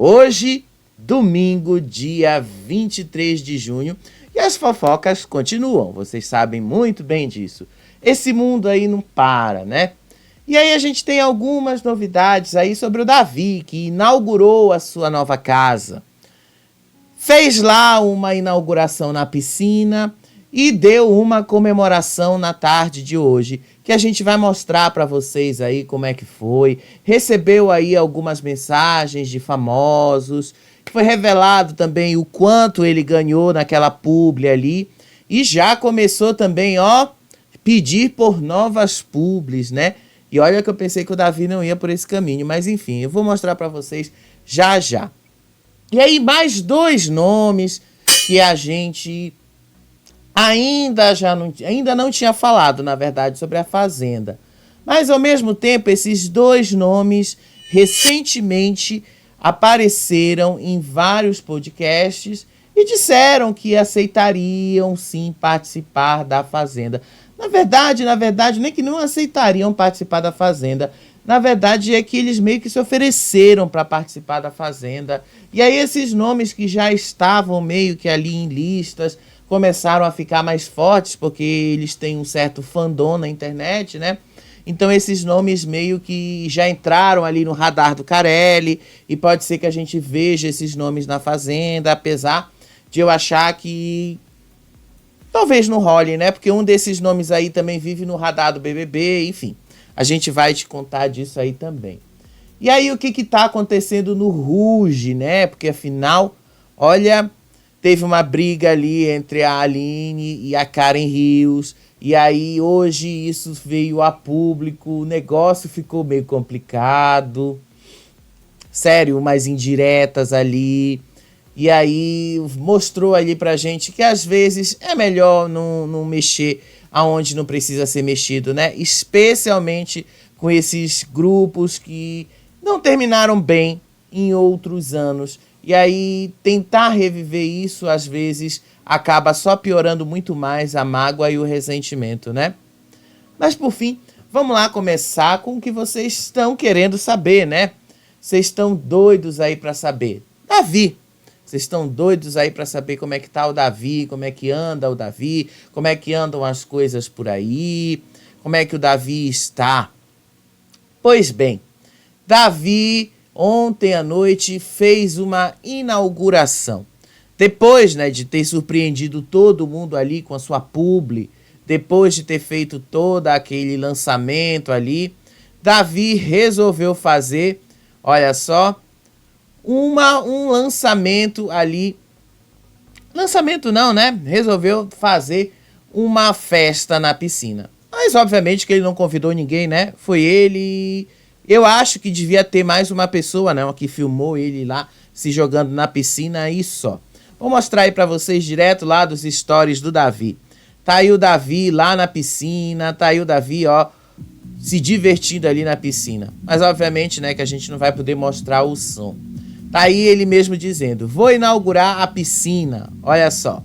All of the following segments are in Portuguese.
Hoje, domingo, dia 23 de junho, e as fofocas continuam, vocês sabem muito bem disso. Esse mundo aí não para, né? E aí a gente tem algumas novidades aí sobre o Davi, que inaugurou a sua nova casa. Fez lá uma inauguração na piscina e deu uma comemoração na tarde de hoje, que a gente vai mostrar para vocês aí como é que foi. Recebeu aí algumas mensagens de famosos, foi revelado também o quanto ele ganhou naquela publi ali, e já começou também, pedir por novas publis, né? E olha que eu pensei que o Davi não ia por esse caminho, mas enfim, eu vou mostrar para vocês já já. E aí mais dois nomes que a gente ainda não tinha falado, na verdade, sobre a Fazenda. Mas ao mesmo tempo, esses dois nomes recentemente apareceram em vários podcasts e disseram que aceitariam sim participar da Fazenda. Na verdade, não é que não aceitariam participar da Fazenda. Na verdade, é que eles meio que se ofereceram para participar da Fazenda. E aí esses nomes que já estavam meio que ali em listas começaram a ficar mais fortes, porque eles têm um certo fandom na internet, né? Então esses nomes meio que já entraram ali no radar do Carelli, e pode ser que a gente veja esses nomes na Fazenda, apesar de eu achar que talvez não role, né? Porque um desses nomes aí também vive no radar do BBB, enfim. A gente vai te contar disso aí também. E aí o que tá acontecendo no Ruge, né? Porque afinal, olha, teve uma briga ali entre a Aline e a Karen Rios. E aí hoje isso veio a público, o negócio ficou meio complicado. Sério, umas indiretas ali. E aí mostrou ali pra gente que às vezes é melhor não mexer aonde não precisa ser mexido, né? Especialmente com esses grupos que não terminaram bem em outros anos. E aí tentar reviver isso às vezes acaba só piorando muito mais a mágoa e o ressentimento, né? Mas por fim, vamos lá começar com o que vocês estão querendo saber, né? Vocês estão doidos aí pra saber. Davi. Vocês estão doidos aí para saber como é que tá o Davi, como é que anda o Davi, como é que andam as coisas por aí, como é que o Davi está. Pois bem, Davi ontem à noite fez uma inauguração. Depois, né, de ter surpreendido todo mundo ali com a sua publi, depois de ter feito todo aquele lançamento ali, Davi resolveu fazer, olha só, um lançamento ali. Lançamento não, né? Resolveu fazer uma festa na piscina. Mas obviamente que ele não convidou ninguém, né? Foi ele. Eu acho que devia ter mais uma pessoa, né? Que filmou ele lá se jogando na piscina e só. Vou mostrar aí pra vocês direto lá dos stories do Davi. Tá aí o Davi lá na piscina. Tá aí o Davi, se divertindo ali na piscina. Mas obviamente, né, que a gente não vai poder mostrar o som. Tá aí ele mesmo dizendo, vou inaugurar a piscina, olha só.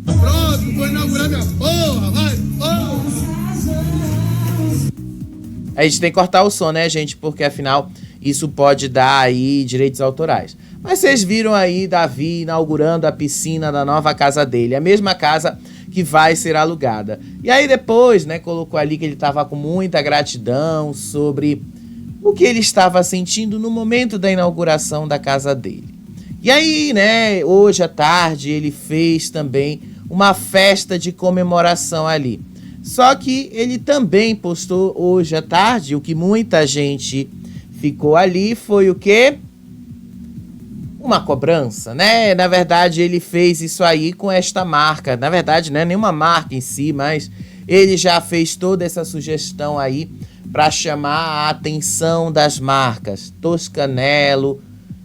Pronto, vou inaugurar minha porra, vai, A gente tem que cortar o som, né, gente, porque afinal isso pode dar aí direitos autorais. Mas vocês viram aí Davi inaugurando a piscina da nova casa dele, a mesma casa que vai ser alugada. E aí depois, né, colocou ali que ele tava com muita gratidão sobre o que ele estava sentindo no momento da inauguração da casa dele. E aí, né, hoje à tarde ele fez também uma festa de comemoração ali. Só que ele também postou hoje à tarde, o que muita gente ficou ali foi o quê? Uma cobrança, né? Na verdade, ele fez isso aí com esta marca. Na verdade, não é nenhuma marca em si, mas ele já fez toda essa sugestão aí para chamar a atenção das marcas. Toscanello,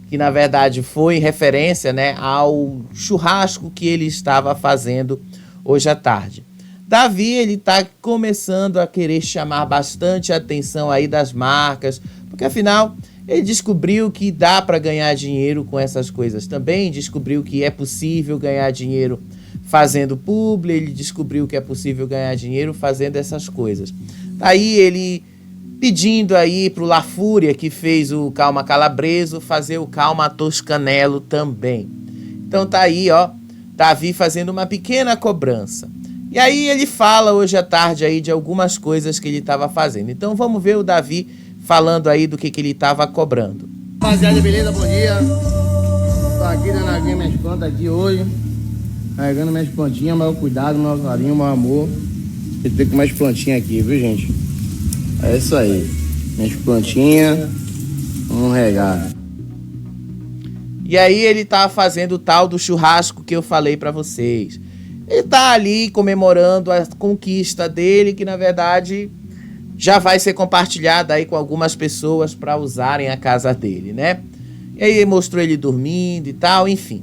que na verdade foi referência, né, ao churrasco que ele estava fazendo hoje à tarde. Davi, ele tá começando a querer chamar bastante a atenção aí das marcas, porque afinal ele descobriu que dá para ganhar dinheiro com essas coisas também, descobriu que é possível ganhar dinheiro fazendo publi, ele descobriu que é possível ganhar dinheiro fazendo essas coisas. Aí ele pedindo aí pro La Fúria, que fez o Calma Calabreso, fazer o Calma Toscanelo também. Então tá aí, ó, Davi fazendo uma pequena cobrança. E aí ele fala hoje à tarde aí de algumas coisas que ele estava fazendo. Então vamos ver o Davi falando aí do que ele estava cobrando. Rapaziada, beleza? Bom dia. Tô aqui dando minhas plantas aqui hoje. Carregando minhas plantinhas, maior cuidado, maior carinho, maior amor. Eu tenho com mais plantinhas aqui, viu, gente? É isso aí. Minhas plantinhas, vamos regar. E aí ele tá fazendo o tal do churrasco que eu falei pra vocês. Ele tá ali comemorando a conquista dele, que na verdade já vai ser compartilhada aí com algumas pessoas para usarem a casa dele, né? E aí mostrou ele dormindo e tal, enfim.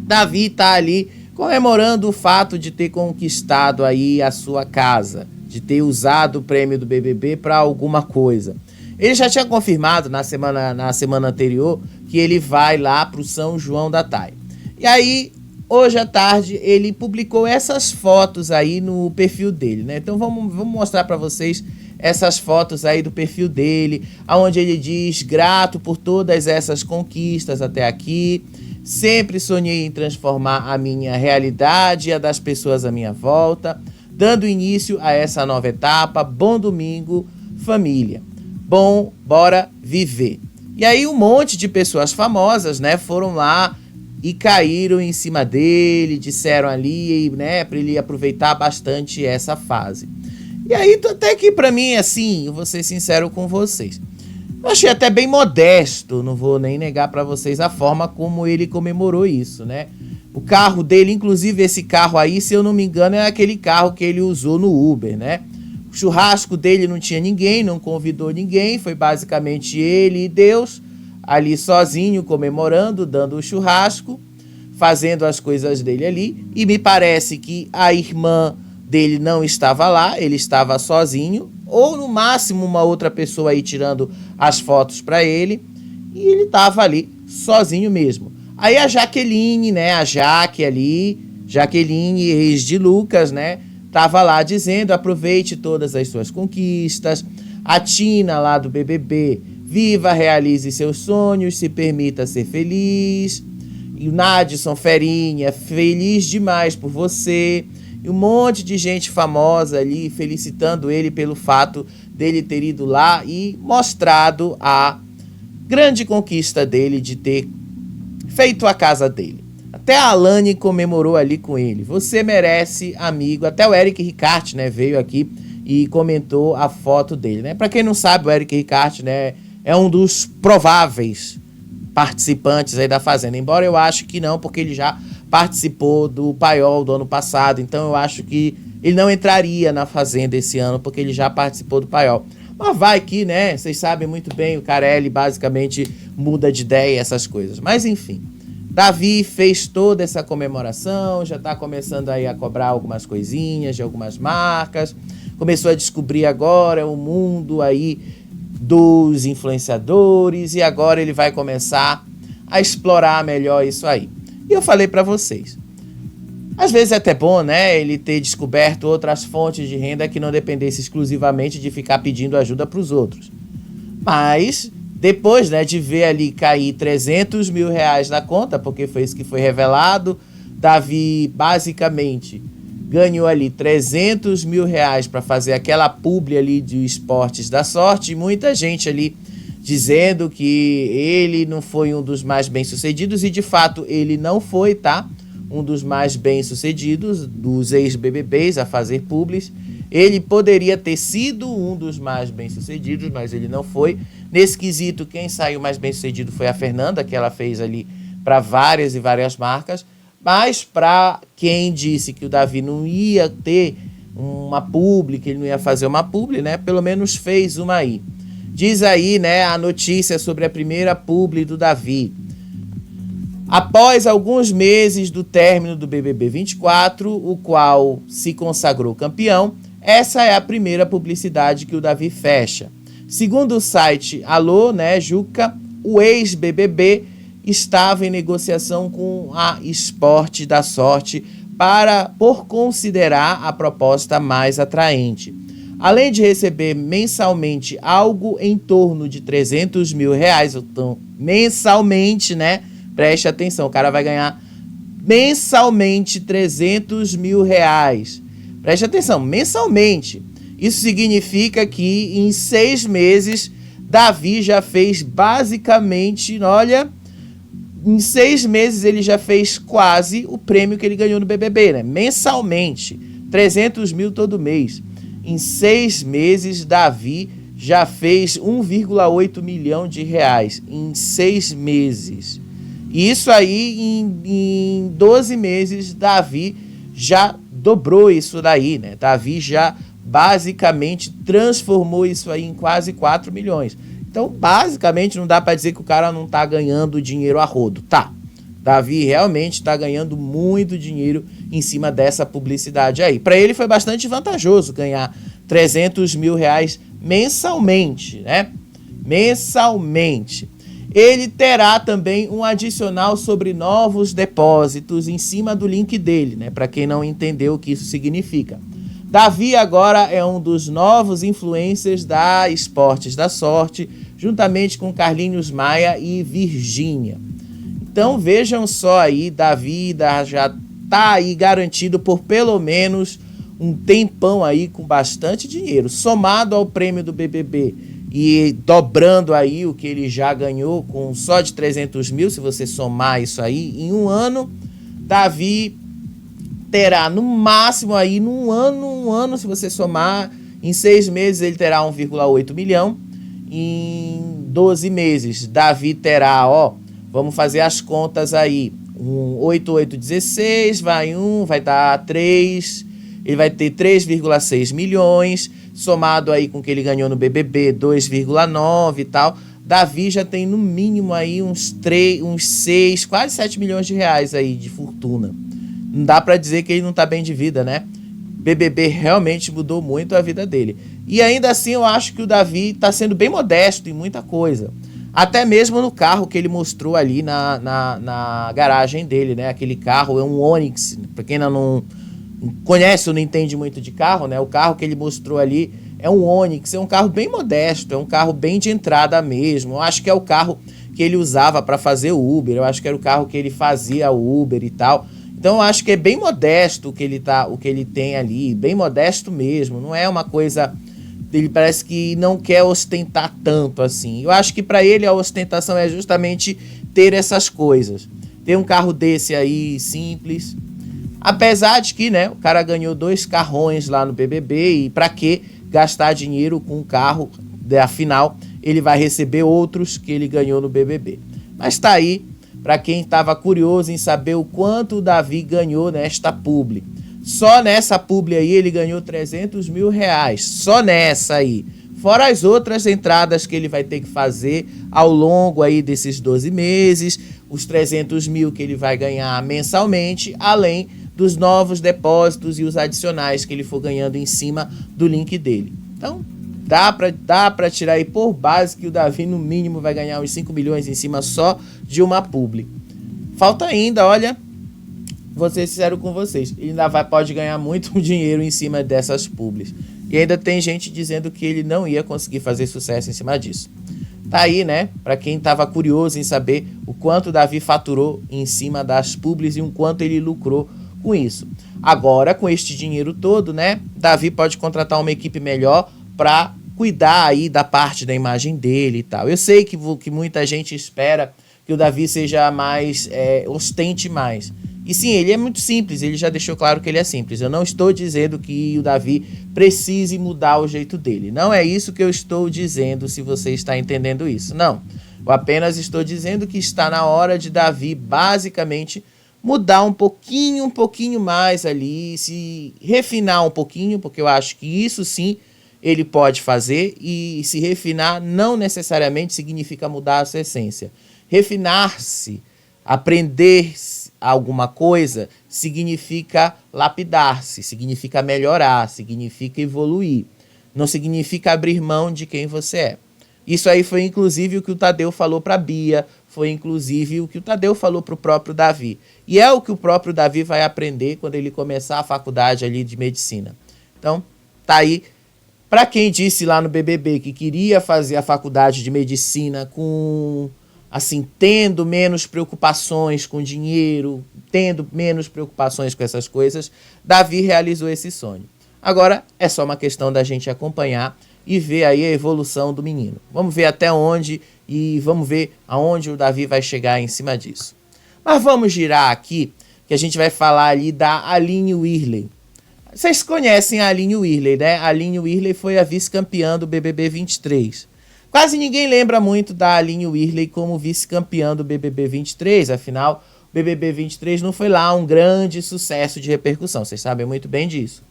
Davi tá ali comemorando o fato de ter conquistado aí a sua casa, de ter usado o prêmio do BBB para alguma coisa. Ele já tinha confirmado na semana anterior que ele vai lá pro São João da Tai. E aí, hoje à tarde, ele publicou essas fotos aí no perfil dele, né? Então vamos mostrar para vocês essas fotos aí do perfil dele, onde ele diz: grato por todas essas conquistas até aqui, sempre sonhei em transformar a minha realidade e a das pessoas à minha volta, dando início a essa nova etapa. Bom domingo, família. Bom, bora viver. E aí um monte de pessoas famosas, né, foram lá e caíram em cima dele, disseram ali, né, para ele aproveitar bastante essa fase. E aí, até que pra mim, assim, eu vou ser sincero com vocês, eu achei até bem modesto, não vou nem negar pra vocês a forma como ele comemorou isso, né? O carro dele, inclusive esse carro aí, se eu não me engano, é aquele carro que ele usou no Uber, né? O churrasco dele não tinha ninguém, não convidou ninguém, foi basicamente ele e Deus, ali sozinho, comemorando, dando o churrasco, fazendo as coisas dele ali. E me parece que a irmã dele não estava lá, ele estava sozinho, ou no máximo uma outra pessoa aí tirando as fotos para ele, e ele estava ali sozinho mesmo. Aí a Jaqueline, né, a Jaque ali, Jaqueline, ex de Lucas, né, tava lá dizendo: aproveite todas as suas conquistas. A Tina lá do BBB: viva, realize seus sonhos, se permita ser feliz. E o Nadson Ferinha: feliz demais por você. E um monte de gente famosa ali felicitando ele pelo fato dele ter ido lá e mostrado a grande conquista dele de ter feito a casa dele. Até a Alane comemorou ali com ele. Você merece, amigo. Até o Eric Ricarte, né, veio aqui e comentou a foto dele, né? Para quem não sabe, o Eric Ricarte, né, é um dos prováveis participantes aí da Fazenda. Embora eu acho que não, porque ele já participou do Paiol do ano passado. Então eu acho que ele não entraria na Fazenda esse ano, porque ele já participou do Paiol. Mas vai que, né, vocês sabem muito bem, o Carelli basicamente muda de ideia e essas coisas. Mas enfim, Davi fez toda essa comemoração, já está começando aí a cobrar algumas coisinhas de algumas marcas, começou a descobrir agora o mundo aí dos influenciadores e agora ele vai começar a explorar melhor isso aí. E eu falei para vocês, às vezes é até bom, né, ele ter descoberto outras fontes de renda que não dependesse exclusivamente de ficar pedindo ajuda para os outros. Mas depois, né, de ver ali cair 300 mil reais na conta, porque foi isso que foi revelado, Davi basicamente ganhou ali 300 mil reais para fazer aquela publi ali de Esportes da Sorte, e muita gente ali dizendo que ele não foi um dos mais bem-sucedidos, e de fato ele não foi, tá? Um dos mais bem-sucedidos dos ex-BBBs a fazer publis. Ele poderia ter sido um dos mais bem-sucedidos, mas ele não foi. Nesse quesito, quem saiu mais bem-sucedido foi a Fernanda, que ela fez ali para várias e várias marcas. Mas para quem disse que o Davi não ia ter uma publi, que ele não ia fazer uma publi, né? Pelo menos fez uma aí. Diz aí, né, a notícia sobre a primeira publi do Davi. Após alguns meses do término do BBB 24, o qual se consagrou campeão, essa é a primeira publicidade que o Davi fecha. Segundo o site Alô, né, Juca, o ex-BBB estava em negociação com a Esporte da Sorte por considerar a proposta mais atraente. Além de receber mensalmente algo em torno de 300 mil reais, então, mensalmente, né? Preste atenção, o cara vai ganhar mensalmente 300 mil reais. Preste atenção, mensalmente. Isso significa que em 6 meses, Davi já fez basicamente, olha, em 6 meses ele já fez quase o prêmio que ele ganhou no BBB, né? Mensalmente, 300 mil todo mês. Em 6 meses, Davi já fez 1,8 milhão de reais. Em 6 meses. Isso aí, em 12 meses, Davi já dobrou isso daí, né? Davi já basicamente transformou isso aí em quase 4 milhões. Então, basicamente, não dá para dizer que o cara não tá ganhando dinheiro a rodo. Tá. Davi realmente está ganhando muito dinheiro em cima dessa publicidade aí. Para ele foi bastante vantajoso ganhar 300 mil reais mensalmente, né? Mensalmente. Ele terá também um adicional sobre novos depósitos em cima do link dele, né? Para quem não entendeu o que isso significa. Davi agora é um dos novos influencers da Esportes da Sorte, juntamente com Carlinhos Maia e Virgínia. Então vejam só aí, Davi já tá aí garantido por pelo menos um tempão aí com bastante dinheiro. Somado ao prêmio do BBB e dobrando aí o que ele já ganhou com só de 300 mil, se você somar isso aí, em um ano, Davi terá no máximo aí, num ano, se você somar, em 6 meses ele terá 1,8 milhão, em 12 meses Davi terá, vamos fazer as contas aí, 8, 16, vai dar 3, ele vai ter 3,6 milhões, somado aí com o que ele ganhou no BBB, 2,9 e tal, Davi já tem no mínimo aí uns 6, quase 7 milhões de reais aí de fortuna. Não dá pra dizer que ele não tá bem de vida, né? BBB realmente mudou muito a vida dele. E ainda assim eu acho que o Davi tá sendo bem modesto em muita coisa. Até mesmo no carro que ele mostrou ali na garagem dele, né? Aquele carro é um Onix. Pra quem não conhece ou não entende muito de carro, né? O carro que ele mostrou ali é um Onix. É um carro bem modesto, é um carro bem de entrada mesmo. Eu acho que é o carro que ele usava para fazer o Uber. Eu acho que era o carro que ele fazia o Uber e tal. Então eu acho que é bem modesto o que ele tem ali, bem modesto mesmo, não é uma coisa, ele parece que não quer ostentar tanto assim. Eu acho que para ele a ostentação é justamente ter essas coisas, ter um carro desse aí simples, apesar de que, né, o cara ganhou 2 carrões lá no BBB e para que gastar dinheiro com um carro, afinal ele vai receber outros que ele ganhou no BBB. Mas tá aí. Para quem estava curioso em saber o quanto o Davi ganhou nesta publi. Só nessa publi aí ele ganhou 300 mil reais. Só nessa aí. Fora as outras entradas que ele vai ter que fazer ao longo aí desses 12 meses. Os 300 mil que ele vai ganhar mensalmente. Além dos novos depósitos e os adicionais que ele for ganhando em cima do link dele. Então, dá pra tirar aí por base que o Davi no mínimo vai ganhar uns 5 milhões em cima só de uma publi. Falta ainda, olha, vou ser sincero com vocês, ele ainda pode ganhar muito dinheiro em cima dessas publis. E ainda tem gente dizendo que ele não ia conseguir fazer sucesso em cima disso. Tá aí, né, pra quem tava curioso em saber o quanto o Davi faturou em cima das publis e o quanto ele lucrou com isso. Agora, com este dinheiro todo, né, Davi pode contratar uma equipe melhor para cuidar aí da parte da imagem dele e tal. Eu sei que muita gente espera que o Davi seja mais, ostente mais. E sim, ele é muito simples, ele já deixou claro que ele é simples. Eu não estou dizendo que o Davi precise mudar o jeito dele. Não é isso que eu estou dizendo, se você está entendendo isso. Não, eu apenas estou dizendo que está na hora de Davi, basicamente, mudar um pouquinho mais ali, se refinar um pouquinho, porque eu acho que isso sim ele pode fazer, e se refinar não necessariamente significa mudar a sua essência. Refinar-se, aprender alguma coisa, significa lapidar-se, significa melhorar, significa evoluir. Não significa abrir mão de quem você é. Isso aí foi inclusive o que o Tadeu falou para a Bia, foi inclusive o que o Tadeu falou para o próprio Davi. E é o que o próprio Davi vai aprender quando ele começar a faculdade ali de medicina. Então, tá aí. Para quem disse lá no BBB que queria fazer a faculdade de medicina com, assim, tendo menos preocupações com dinheiro, tendo menos preocupações com essas coisas, Davi realizou esse sonho. Agora é só uma questão da gente acompanhar e ver aí a evolução do menino. Vamos ver até onde e vamos ver aonde o Davi vai chegar em cima disso. Mas vamos girar aqui, que a gente vai falar ali da Aline Wirley. Vocês conhecem a Aline Wirley, né? A Aline Wirley foi a vice-campeã do BBB 23. Quase ninguém lembra muito da Aline Wirley como vice-campeã do BBB 23, afinal, o BBB 23 não foi lá um grande sucesso de repercussão, vocês sabem muito bem disso.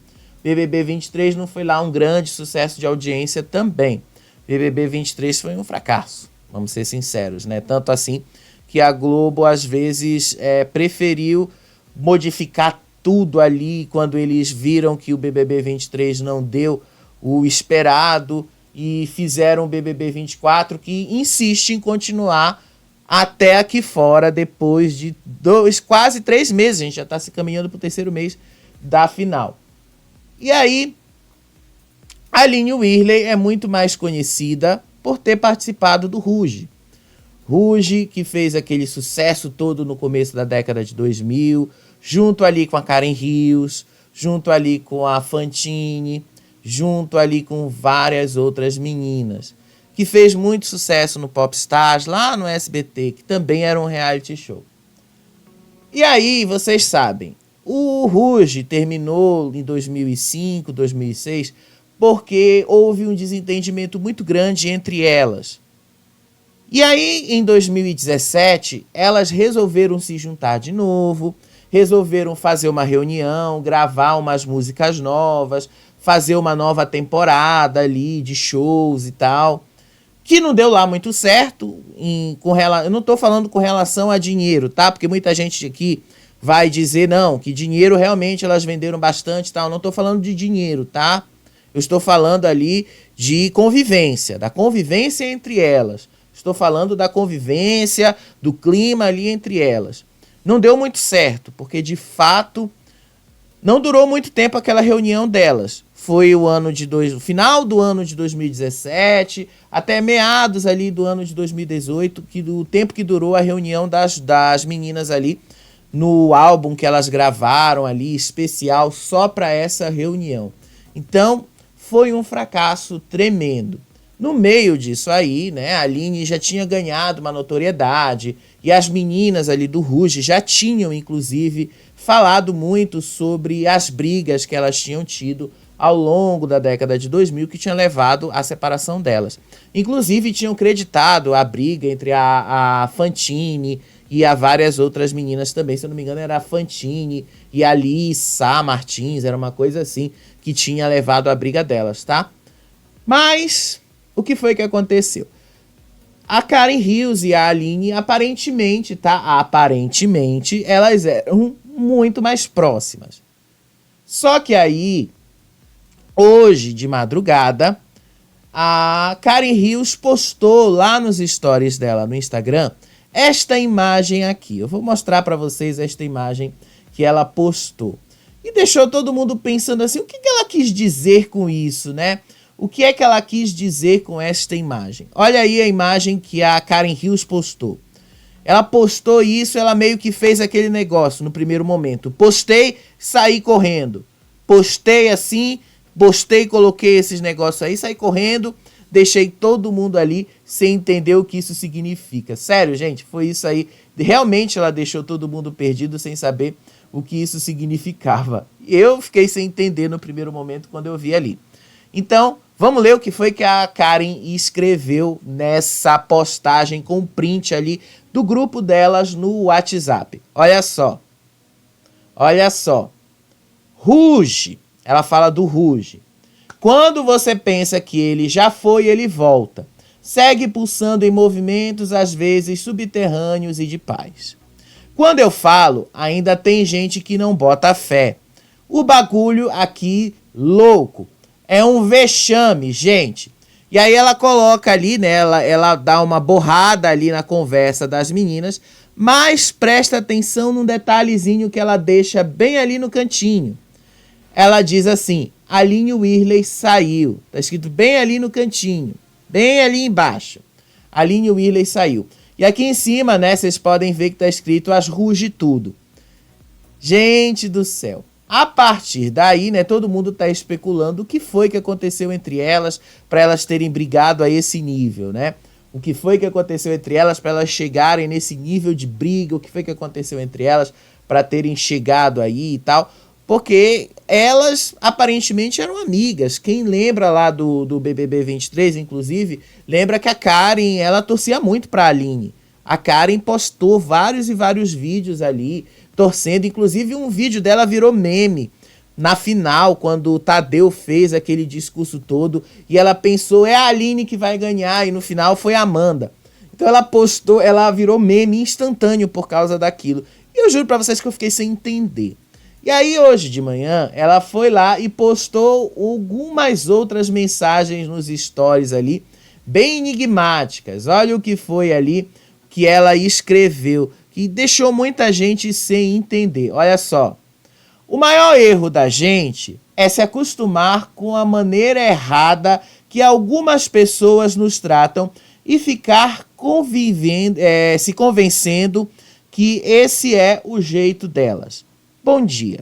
BBB 23 não foi lá um grande sucesso de audiência também. BBB 23 foi um fracasso, vamos ser sinceros, né? Tanto assim que a Globo, às vezes, preferiu modificar tudo ali quando eles viram que o BBB 23 não deu o esperado e fizeram o BBB 24, que insiste em continuar até aqui fora, depois de quase 3 meses. A gente já está se caminhando para o 3º mês da final. E aí, a Aline Wirley é muito mais conhecida por ter participado do Ruge. Ruge, que fez aquele sucesso todo no começo da década de 2000, junto ali com a Karen Rios, junto ali com a Fantine, junto ali com várias outras meninas, que fez muito sucesso no Popstars, lá no SBT, que também era um reality show. E aí, vocês sabem, o Ruge terminou em 2005, 2006, porque houve um desentendimento muito grande entre elas. E aí, em 2017, elas resolveram se juntar de novo, resolveram fazer uma reunião, gravar umas músicas novas, fazer uma nova temporada ali de shows e tal, que não deu lá muito certo. Eu não estou falando com relação a dinheiro, tá? Porque muita gente aqui vai dizer, não, que dinheiro realmente elas venderam bastante e tal. Não estou falando de dinheiro, tá? Eu estou falando ali de convivência, da convivência entre elas. Estou falando da convivência, do clima ali entre elas. Não deu muito certo, porque de fato não durou muito tempo aquela reunião delas. Foi o final do ano de 2017 até meados ali do ano de 2018, o tempo que durou a reunião das meninas ali no álbum que elas gravaram ali, especial só para essa reunião. Então, foi um fracasso tremendo. No meio disso aí, né, a Aline já tinha ganhado uma notoriedade e as meninas ali do Ruge já tinham, inclusive, falado muito sobre as brigas que elas tinham tido ao longo da década de 2000 que tinha levado à separação delas. Inclusive, tinham creditado a briga entre a Fantine e a várias outras meninas também. Se eu não me engano, era a Fantine e a Lissa Martins, era uma coisa assim, que tinha levado à briga delas, tá? Mas o que foi que aconteceu? A Karen Rios e a Aline, aparentemente, tá? Aparentemente, elas eram muito mais próximas. Só que aí, hoje de madrugada, a Karen Rios postou lá nos stories dela no Instagram esta imagem aqui. Eu vou mostrar para vocês esta imagem que ela postou. E deixou todo mundo pensando assim, o que ela quis dizer com isso, né? O que é que ela quis dizer com esta imagem? Olha aí a imagem que a Karen Rios postou. Ela postou isso, ela meio que fez aquele negócio no primeiro momento. Postei, saí correndo. Postei assim, coloquei esses negócios aí, saí correndo, deixei todo mundo ali sem entender o que isso significa. Sério, gente, foi isso aí. Realmente ela deixou todo mundo perdido sem saber o que isso significava. Eu fiquei sem entender no primeiro momento quando eu vi ali. Então, vamos ler o que foi que a Karen escreveu nessa postagem com print ali do grupo delas no WhatsApp. Olha só. Olha só. Ruge. Ela fala do Ruge. Quando você pensa que ele já foi, ele volta. Segue pulsando em movimentos, às vezes subterrâneos e de paz. Quando eu falo, ainda tem gente que não bota fé. O bagulho aqui, louco. É um vexame, gente. E aí ela coloca ali, né? Ela dá uma borrada ali na conversa das meninas, mas presta atenção num detalhezinho que ela deixa bem ali no cantinho. Ela diz assim, Aline Whirley saiu. Tá escrito bem ali no cantinho, bem ali embaixo. Aline Whirley saiu. E aqui em cima, né, vocês podem ver que tá escrito as ruge tudo. Gente do céu. A partir daí, né, todo mundo tá especulando o que foi que aconteceu entre elas para elas terem brigado a esse nível, né? O que foi que aconteceu entre elas para elas chegarem nesse nível de briga, o que foi que aconteceu entre elas para terem chegado aí e tal. Porque elas aparentemente eram amigas. Quem lembra lá do BBB 23, inclusive, lembra que a Karen, ela torcia muito pra Aline. A Karen postou vários e vários vídeos ali, torcendo. Inclusive um vídeo dela virou meme. Na final, quando o Tadeu fez aquele discurso todo, e ela pensou, é a Aline que vai ganhar, e no final foi a Amanda. Então ela postou, ela virou meme instantâneo por causa daquilo. E eu juro pra vocês que eu fiquei sem entender. E aí hoje de manhã ela foi lá e postou algumas outras mensagens nos stories ali, bem enigmáticas. Olha o que foi ali que ela escreveu, que deixou muita gente sem entender. Olha só. O maior erro da gente é se acostumar com a maneira errada que algumas pessoas nos tratam e ficar se convencendo que esse é o jeito delas. Bom dia.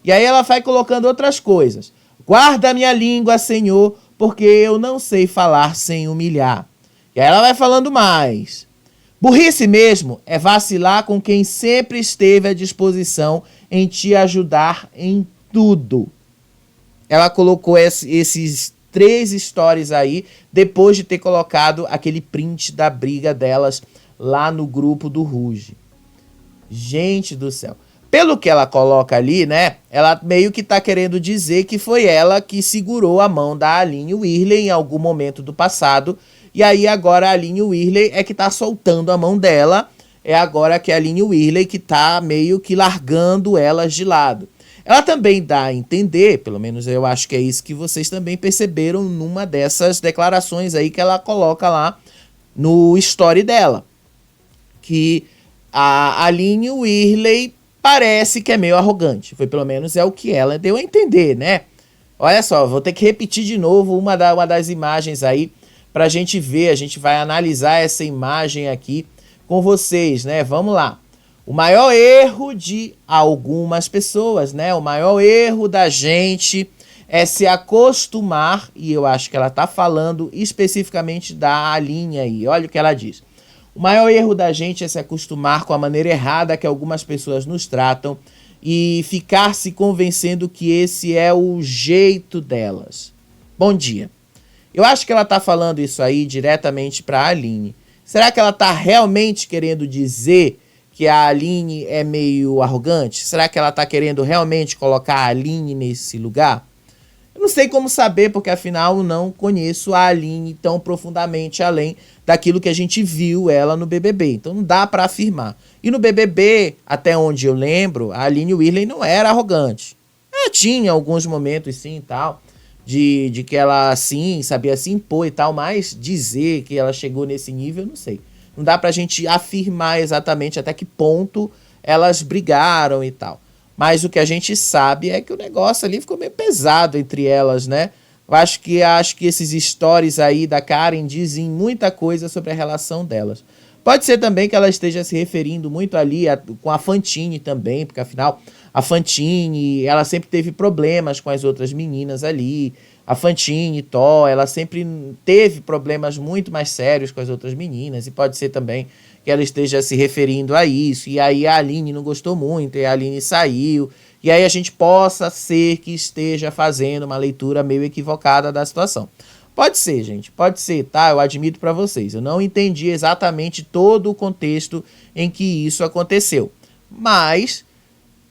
E aí ela vai colocando outras coisas. Guarda minha língua, Senhor, porque eu não sei falar sem humilhar. E aí ela vai falando mais. Burrice mesmo é vacilar com quem sempre esteve à disposição em te ajudar em tudo. Ela colocou esses 3 stories aí, depois de ter colocado aquele print da briga delas lá no grupo do Ruge. Gente do céu. Pelo que ela coloca ali, né, ela meio que tá querendo dizer que foi ela que segurou a mão da Aline Whirley em algum momento do passado, e aí agora a Aline Whirley é que tá soltando a mão dela, é agora que a Aline Whirley que tá meio que largando elas de lado. Ela também dá a entender, pelo menos eu acho que é isso que vocês também perceberam numa dessas declarações aí que ela coloca lá no story dela, que a Aline Whirley parece que é meio arrogante. Foi pelo menos é o que ela deu a entender, né? Olha só, vou ter que repetir de novo uma das imagens aí pra gente ver. A gente vai analisar essa imagem aqui com vocês, né? Vamos lá. O maior erro de algumas pessoas, né? O maior erro da gente é se acostumar, e eu acho que ela tá falando especificamente da Aline aí. Olha o que ela diz. O maior erro da gente é se acostumar com a maneira errada que algumas pessoas nos tratam e ficar se convencendo que esse é o jeito delas. Bom dia. Eu acho que ela tá falando isso aí diretamente para a Aline. Será que ela tá realmente querendo dizer que a Aline é meio arrogante? Será que ela tá querendo realmente colocar a Aline nesse lugar? Eu não sei como saber, porque afinal eu não conheço a Aline tão profundamente além daquilo que a gente viu ela no BBB. Então não dá pra afirmar. E no BBB, até onde eu lembro, a Aline Whirley não era arrogante. Ela tinha alguns momentos sim e tal, de que ela sim sabia se impor e tal, mas dizer que ela chegou nesse nível, eu não sei. Não dá pra gente afirmar exatamente até que ponto elas brigaram e tal. Mas o que a gente sabe é que o negócio ali ficou meio pesado entre elas, né? Eu acho que esses stories aí da Karen dizem muita coisa sobre a relação delas. Pode ser também que ela esteja se referindo muito ali com a Fantine também, porque afinal a Fantine, ela sempre teve problemas com as outras meninas ali. A Fantine, Thó, ela sempre teve problemas muito mais sérios com as outras meninas, e pode ser também que ela esteja se referindo a isso, e aí a Aline não gostou muito, e a Aline saiu, e aí a gente possa ser que esteja fazendo uma leitura meio equivocada da situação. Pode ser, gente, pode ser, tá? Eu admito pra vocês, eu não entendi exatamente todo o contexto em que isso aconteceu, mas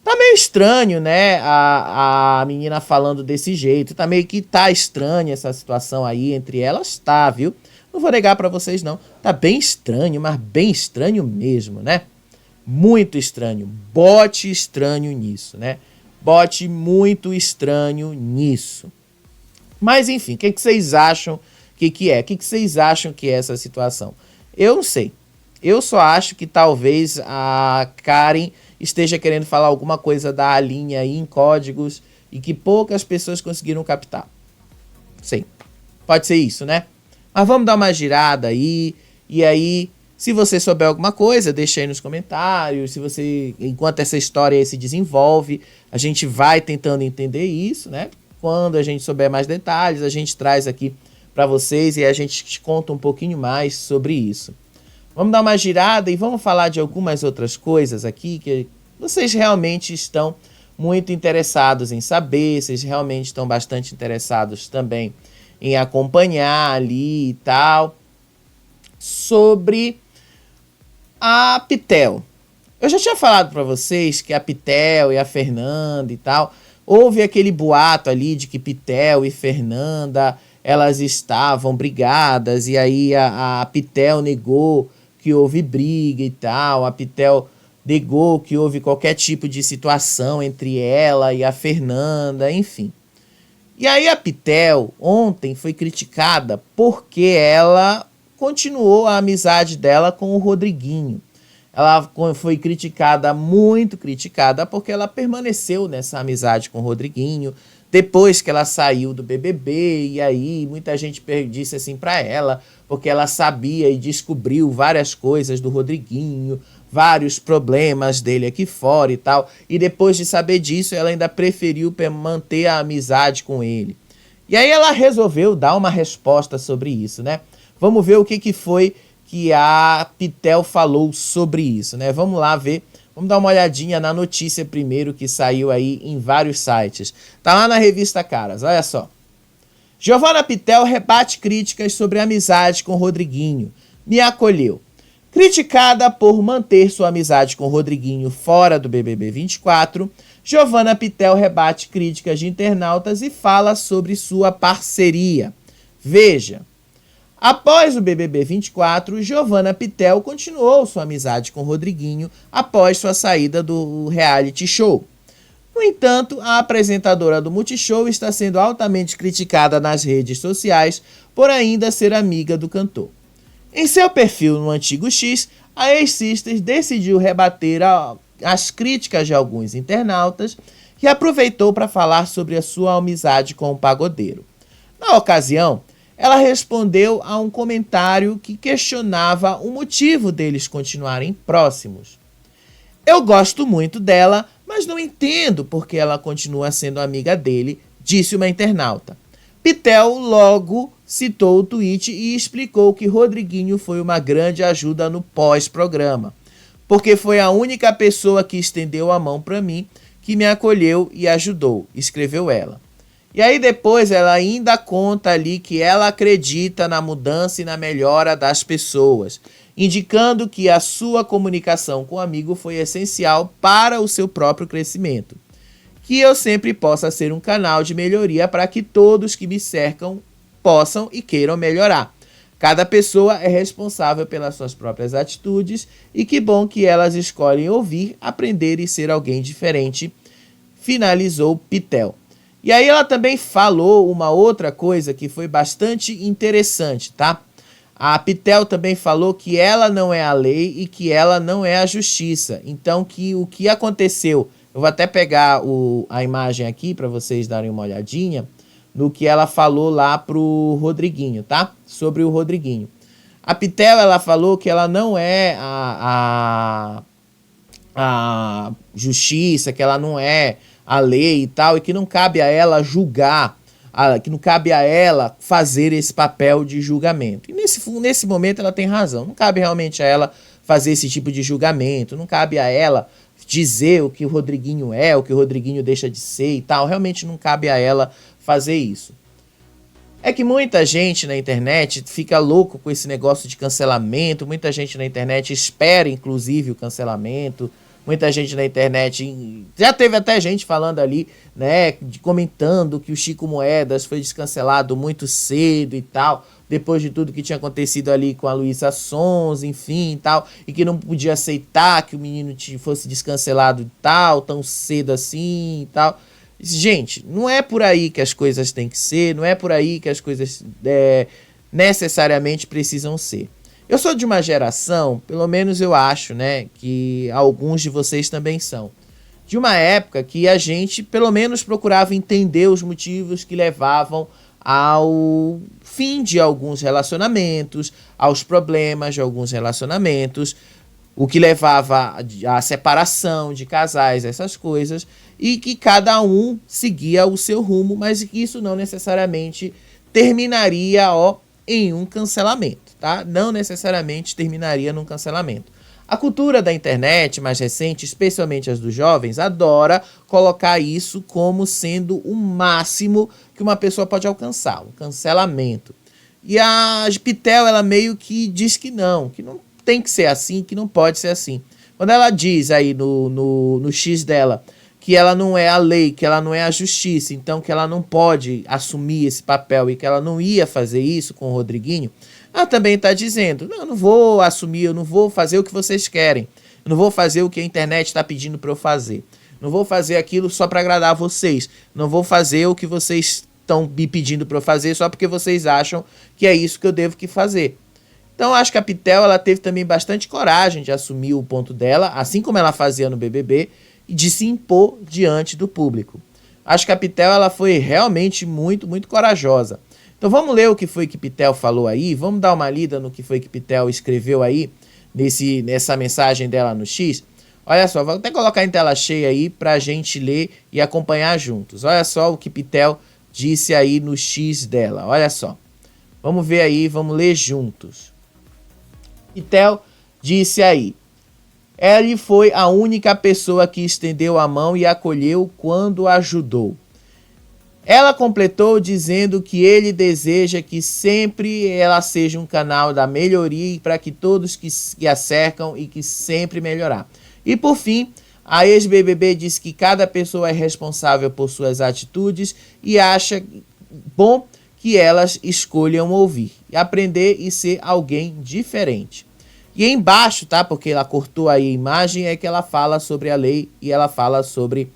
tá meio estranho, né, a menina falando desse jeito, tá meio que tá estranha essa situação aí entre elas, tá, viu? Não vou negar pra vocês, não. Tá bem estranho, mas bem estranho mesmo, né? Muito estranho. Bote estranho nisso, né? Bote muito estranho nisso. Mas, enfim, o que vocês acham que é? O que vocês acham que é essa situação? Eu não sei. Eu só acho que talvez a Karen esteja querendo falar alguma coisa da Aline aí em códigos e que poucas pessoas conseguiram captar. Sim, pode ser isso, né? Mas vamos dar uma girada aí, e aí, se você souber alguma coisa, deixa aí nos comentários. Se você, enquanto essa história aí se desenvolve, a gente vai tentando entender isso, né? Quando a gente souber mais detalhes, a gente traz aqui para vocês e a gente te conta um pouquinho mais sobre isso. Vamos dar uma girada e vamos falar de algumas outras coisas aqui que vocês realmente estão muito interessados em saber, vocês realmente estão bastante interessados também em acompanhar ali e tal, sobre a Pitel. Eu já tinha falado para vocês que a Pitel e a Fernanda e tal, houve aquele boato ali de que Pitel e Fernanda, elas estavam brigadas, e aí a Pitel negou que houve briga e tal, a Pitel negou que houve qualquer tipo de situação entre ela e a Fernanda, enfim. E aí a Pitel ontem foi criticada porque ela continuou a amizade dela com o Rodriguinho. Ela foi criticada, muito criticada, porque ela permaneceu nessa amizade com o Rodriguinho, depois que ela saiu do BBB, e aí muita gente disse assim pra ela, porque ela sabia e descobriu várias coisas do Rodriguinho, vários problemas dele aqui fora e tal, e depois de saber disso, ela ainda preferiu manter a amizade com ele. E aí ela resolveu dar uma resposta sobre isso, né? Vamos ver o que foi que a Pitel falou sobre isso, né? Vamos lá ver. Vamos dar uma olhadinha na notícia primeiro que saiu aí em vários sites. Tá lá na revista Caras, olha só. Giovanna Pitel rebate críticas sobre a amizade com Rodriguinho. Me acolheu. Criticada por manter sua amizade com Rodriguinho fora do BBB 24, Giovanna Pitel rebate críticas de internautas e fala sobre sua parceria. Veja. Após o BBB 24, Giovanna Pitel continuou sua amizade com Rodriguinho após sua saída do reality show. No entanto, a apresentadora do Multishow está sendo altamente criticada nas redes sociais por ainda ser amiga do cantor. Em seu perfil no Antigo X, a ex-Sisters decidiu rebater as críticas de alguns internautas e aproveitou para falar sobre a sua amizade com o pagodeiro. Na ocasião, ela respondeu a um comentário que questionava o motivo deles continuarem próximos. Eu gosto muito dela, mas não entendo porque ela continua sendo amiga dele, disse uma internauta. Pitel logo citou o tweet e explicou que Rodriguinho foi uma grande ajuda no pós-programa, porque foi a única pessoa que estendeu a mão para mim, que me acolheu e ajudou, escreveu ela. E aí depois ela ainda conta ali que ela acredita na mudança e na melhora das pessoas, indicando que a sua comunicação com o amigo foi essencial para o seu próprio crescimento. Que eu sempre possa ser um canal de melhoria para que todos que me cercam possam e queiram melhorar. Cada pessoa é responsável pelas suas próprias atitudes e que bom que elas escolhem ouvir, aprender e ser alguém diferente, finalizou Pitel. E aí ela também falou uma outra coisa que foi bastante interessante, tá? A Pitel também falou que ela não é a lei e que ela não é a justiça. Então que o que aconteceu, eu vou até pegar a imagem aqui para vocês darem uma olhadinha no que ela falou lá pro Rodriguinho, tá? Sobre o Rodriguinho. A Pitel, ela falou que ela não é a justiça, que ela não é a lei e tal, e que não cabe a ela julgar, que não cabe a ela fazer esse papel de julgamento. E nesse momento ela tem razão, não cabe realmente a ela fazer esse tipo de julgamento, não cabe a ela dizer o que o Rodriguinho é, o que o Rodriguinho deixa de ser e tal, realmente não cabe a ela fazer isso. É que muita gente na internet fica louco com esse negócio de cancelamento, muita gente na internet espera inclusive o cancelamento, muita gente na internet, já teve até gente falando ali, né, comentando que o Chico Moedas foi descancelado muito cedo e tal, depois de tudo que tinha acontecido ali com a Luísa Sonza, enfim e tal, e que não podia aceitar que o menino fosse descancelado e tal, tão cedo assim e tal. Gente, não é por aí que as coisas têm que ser, não é por aí que as coisas necessariamente precisam ser. Eu sou de uma geração, pelo menos eu acho, né, que alguns de vocês também são, de uma época que a gente, pelo menos, procurava entender os motivos que levavam ao fim de alguns relacionamentos, aos problemas de alguns relacionamentos, o que levava à separação de casais, essas coisas, e que cada um seguia o seu rumo, mas que isso não necessariamente terminaria em um cancelamento, tá? Não necessariamente terminaria num cancelamento. A cultura da internet mais recente, especialmente as dos jovens, adora colocar isso como sendo o máximo que uma pessoa pode alcançar, um cancelamento. E a Pitel, ela meio que diz que não tem que ser assim, que não pode ser assim. Quando ela diz aí no X dela que ela não é a lei, que ela não é a justiça, então que ela não pode assumir esse papel e que ela não ia fazer isso com o Rodriguinho, ela também está dizendo, não, eu não vou assumir, eu não vou fazer o que vocês querem, eu não vou fazer o que a internet está pedindo para eu fazer, não vou fazer aquilo só para agradar vocês, não vou fazer o que vocês estão me pedindo para eu fazer só porque vocês acham que é isso que eu devo que fazer. Então, acho que a Pitel, ela teve também bastante coragem de assumir o ponto dela, assim como ela fazia no BBB, e de se impor diante do público. Acho que a Pitel, ela foi realmente muito, muito corajosa. Então, vamos ler o que foi que Pitel falou aí, vamos dar uma lida no que foi que Pitel escreveu aí, nessa mensagem dela no X. Olha só, vou até colocar em tela cheia aí para a gente ler e acompanhar juntos. Olha só o que Pitel disse aí no X dela, olha só. Vamos ver aí, vamos ler juntos. Pitel disse aí, ele foi a única pessoa que estendeu a mão e acolheu quando ajudou. Ela completou dizendo que ele deseja que sempre ela seja um canal da melhoria e para que todos que a cercam e que sempre melhorar. E por fim, a ex-BBB diz que cada pessoa é responsável por suas atitudes e acha bom que elas escolham ouvir, aprender e ser alguém diferente. E embaixo, tá? Porque ela cortou aí a imagem, é que ela fala sobre a lei e ela fala sobre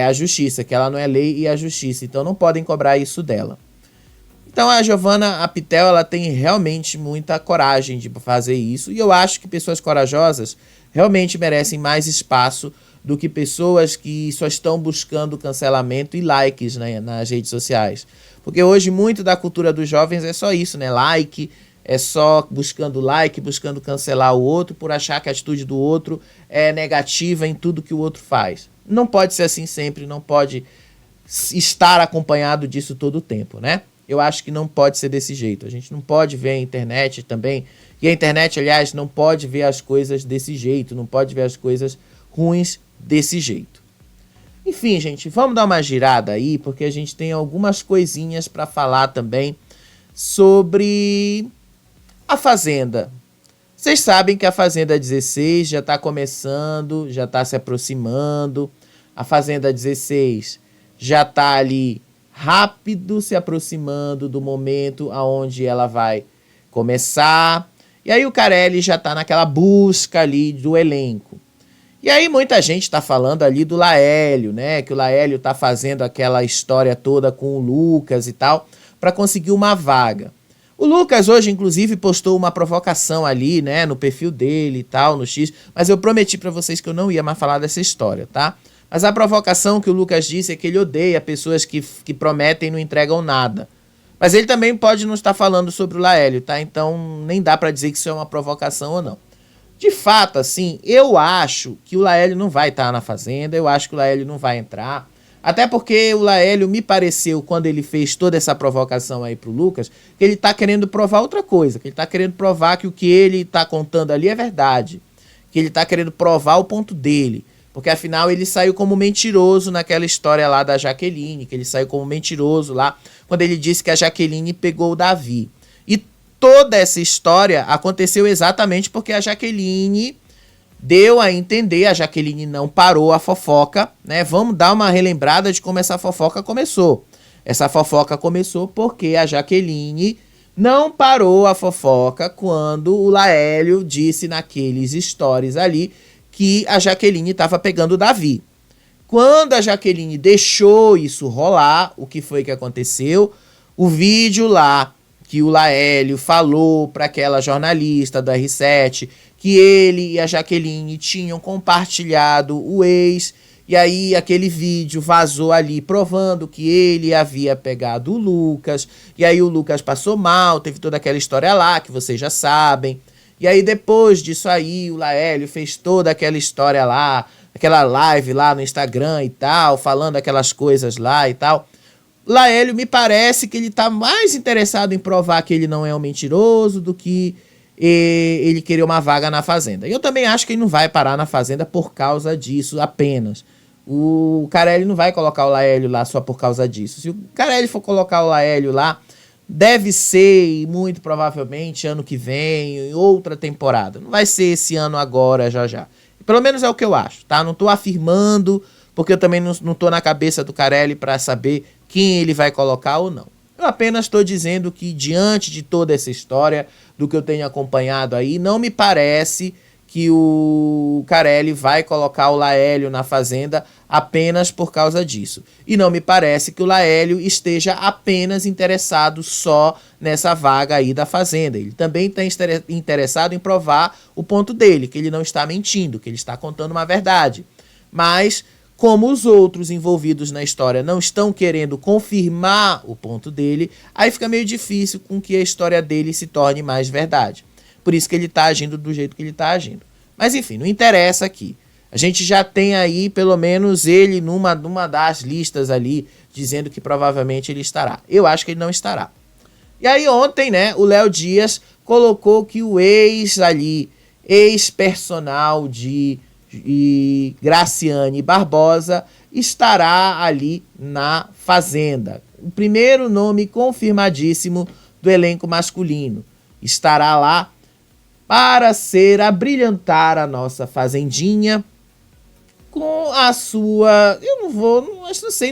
a justiça, que ela não é lei e a justiça, então não podem cobrar isso dela. Então a Giovanna Pitel, ela tem realmente muita coragem de fazer isso, e eu acho que pessoas corajosas realmente merecem mais espaço do que pessoas que só estão buscando cancelamento e likes, né, nas redes sociais. Porque hoje muito da cultura dos jovens é só isso, né? Like, é só buscando like, buscando cancelar o outro, por achar que a atitude do outro é negativa em tudo que o outro faz. Não pode ser assim sempre, não pode estar acompanhado disso todo o tempo, né? Eu acho que não pode ser desse jeito. A gente não pode ver a internet também. E a internet, aliás, não pode ver as coisas desse jeito, não pode ver as coisas ruins desse jeito. Enfim, gente, vamos dar uma girada aí, porque a gente tem algumas coisinhas para falar também sobre a Fazenda. Vocês sabem que a Fazenda 16 já está começando, já está se aproximando. A Fazenda 16 já está ali rápido se aproximando do momento aonde ela vai começar. E aí o Carelli já está naquela busca ali do elenco. E aí muita gente está falando ali do Laélio, né? Que o Laélio está fazendo aquela história toda com o Lucas e tal, para conseguir uma vaga. O Lucas hoje, inclusive, postou uma provocação ali, né, no perfil dele e tal, no X, mas eu prometi para vocês que eu não ia mais falar dessa história, tá? Mas a provocação que o Lucas disse é que ele odeia pessoas que prometem e não entregam nada. Mas ele também pode não estar falando sobre o Laélio, tá? Então nem dá para dizer que isso é uma provocação ou não. De fato, assim, eu acho que o Laélio não vai estar na Fazenda, eu acho que o Laélio não vai entrar. Até porque o Laélio me pareceu, quando ele fez toda essa provocação aí pro Lucas, que ele tá querendo provar outra coisa, que ele tá querendo provar que o que ele tá contando ali é verdade, que ele tá querendo provar o ponto dele, porque afinal ele saiu como mentiroso naquela história lá da Jaqueline, que ele saiu como mentiroso lá, quando ele disse que a Jaqueline pegou o Davi. E toda essa história aconteceu exatamente porque a Jaqueline deu a entender, a Jaqueline não parou a fofoca, né? Vamos dar uma relembrada de como essa fofoca começou. Essa fofoca começou porque a Jaqueline não parou a fofoca quando o Laélio disse naqueles stories ali que a Jaqueline estava pegando o Davi. Quando a Jaqueline deixou isso rolar, o que foi que aconteceu? O vídeo lá que o Laélio falou para aquela jornalista do R7 que ele e a Jaqueline tinham compartilhado o ex E aí aquele vídeo vazou ali provando que ele havia pegado o Lucas. E aí o Lucas passou mal, teve toda aquela história lá que vocês já sabem. E aí depois disso aí o Laélio fez toda aquela história lá, aquela live lá no Instagram e tal, falando aquelas coisas lá e tal. Laélio me parece que ele tá mais interessado em provar que ele não é um mentiroso do que ele querer uma vaga na Fazenda. E eu também acho que ele não vai parar na Fazenda por causa disso apenas. O Carelli não vai colocar o Laélio lá só por causa disso. Se o Carelli for colocar o Laélio lá, deve ser, e muito provavelmente, ano que vem, em outra temporada. Não vai ser esse ano agora, já. Pelo menos é o que eu acho, tá? Não tô afirmando, porque eu também não tô na cabeça do Carelli para saber quem ele vai colocar ou não. Eu apenas estou dizendo que, diante de toda essa história, do que eu tenho acompanhado aí, não me parece que o Carelli vai colocar o Laélio na Fazenda apenas por causa disso. E não me parece que o Laélio esteja apenas interessado só nessa vaga aí da Fazenda. Ele também está interessado em provar o ponto dele, que ele não está mentindo, que ele está contando uma verdade. Mas, como os outros envolvidos na história não estão querendo confirmar o ponto dele, aí fica meio difícil com que a história dele se torne mais verdade. Por isso que ele está agindo do jeito que ele está agindo. Mas enfim, não interessa aqui. A gente já tem aí, pelo menos, ele numa das listas ali, dizendo que provavelmente ele estará. Eu acho que ele não estará. E aí ontem, né, o Léo Dias colocou que o ex-personal de Graciane Barbosa estará ali na Fazenda. O primeiro nome confirmadíssimo do elenco masculino. Estará lá para abrilhantar a nossa fazendinha com a sua...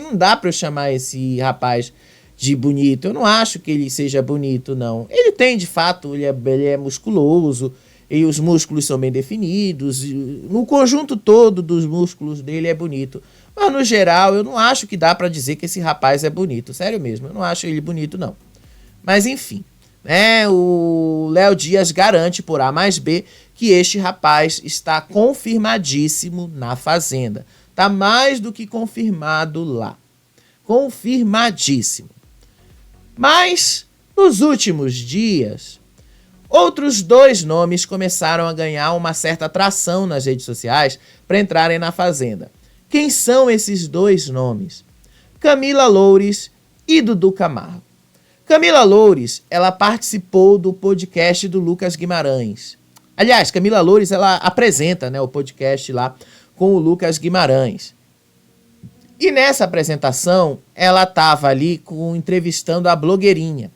não dá para eu chamar esse rapaz de bonito. Eu não acho que ele seja bonito, não. Ele tem, de fato, ele é musculoso, e os músculos são bem definidos, no conjunto todo dos músculos dele é bonito. Mas, no geral, eu não acho que dá para dizer que esse rapaz é bonito. Sério mesmo, eu não acho ele bonito, não. Mas, enfim, né, o Léo Dias garante por A mais B que este rapaz está confirmadíssimo na Fazenda. Está mais do que confirmado lá. Confirmadíssimo. Mas, nos últimos dias, outros dois nomes começaram a ganhar uma certa atração nas redes sociais para entrarem na Fazenda. Quem são esses dois nomes? Camila Loures e Dudu Camargo. Camila Loures, ela participou do podcast do Lucas Guimarães. Aliás, Camila Loures, ela apresenta, né, o podcast lá com o Lucas Guimarães. E nessa apresentação, ela estava ali entrevistando a blogueirinha.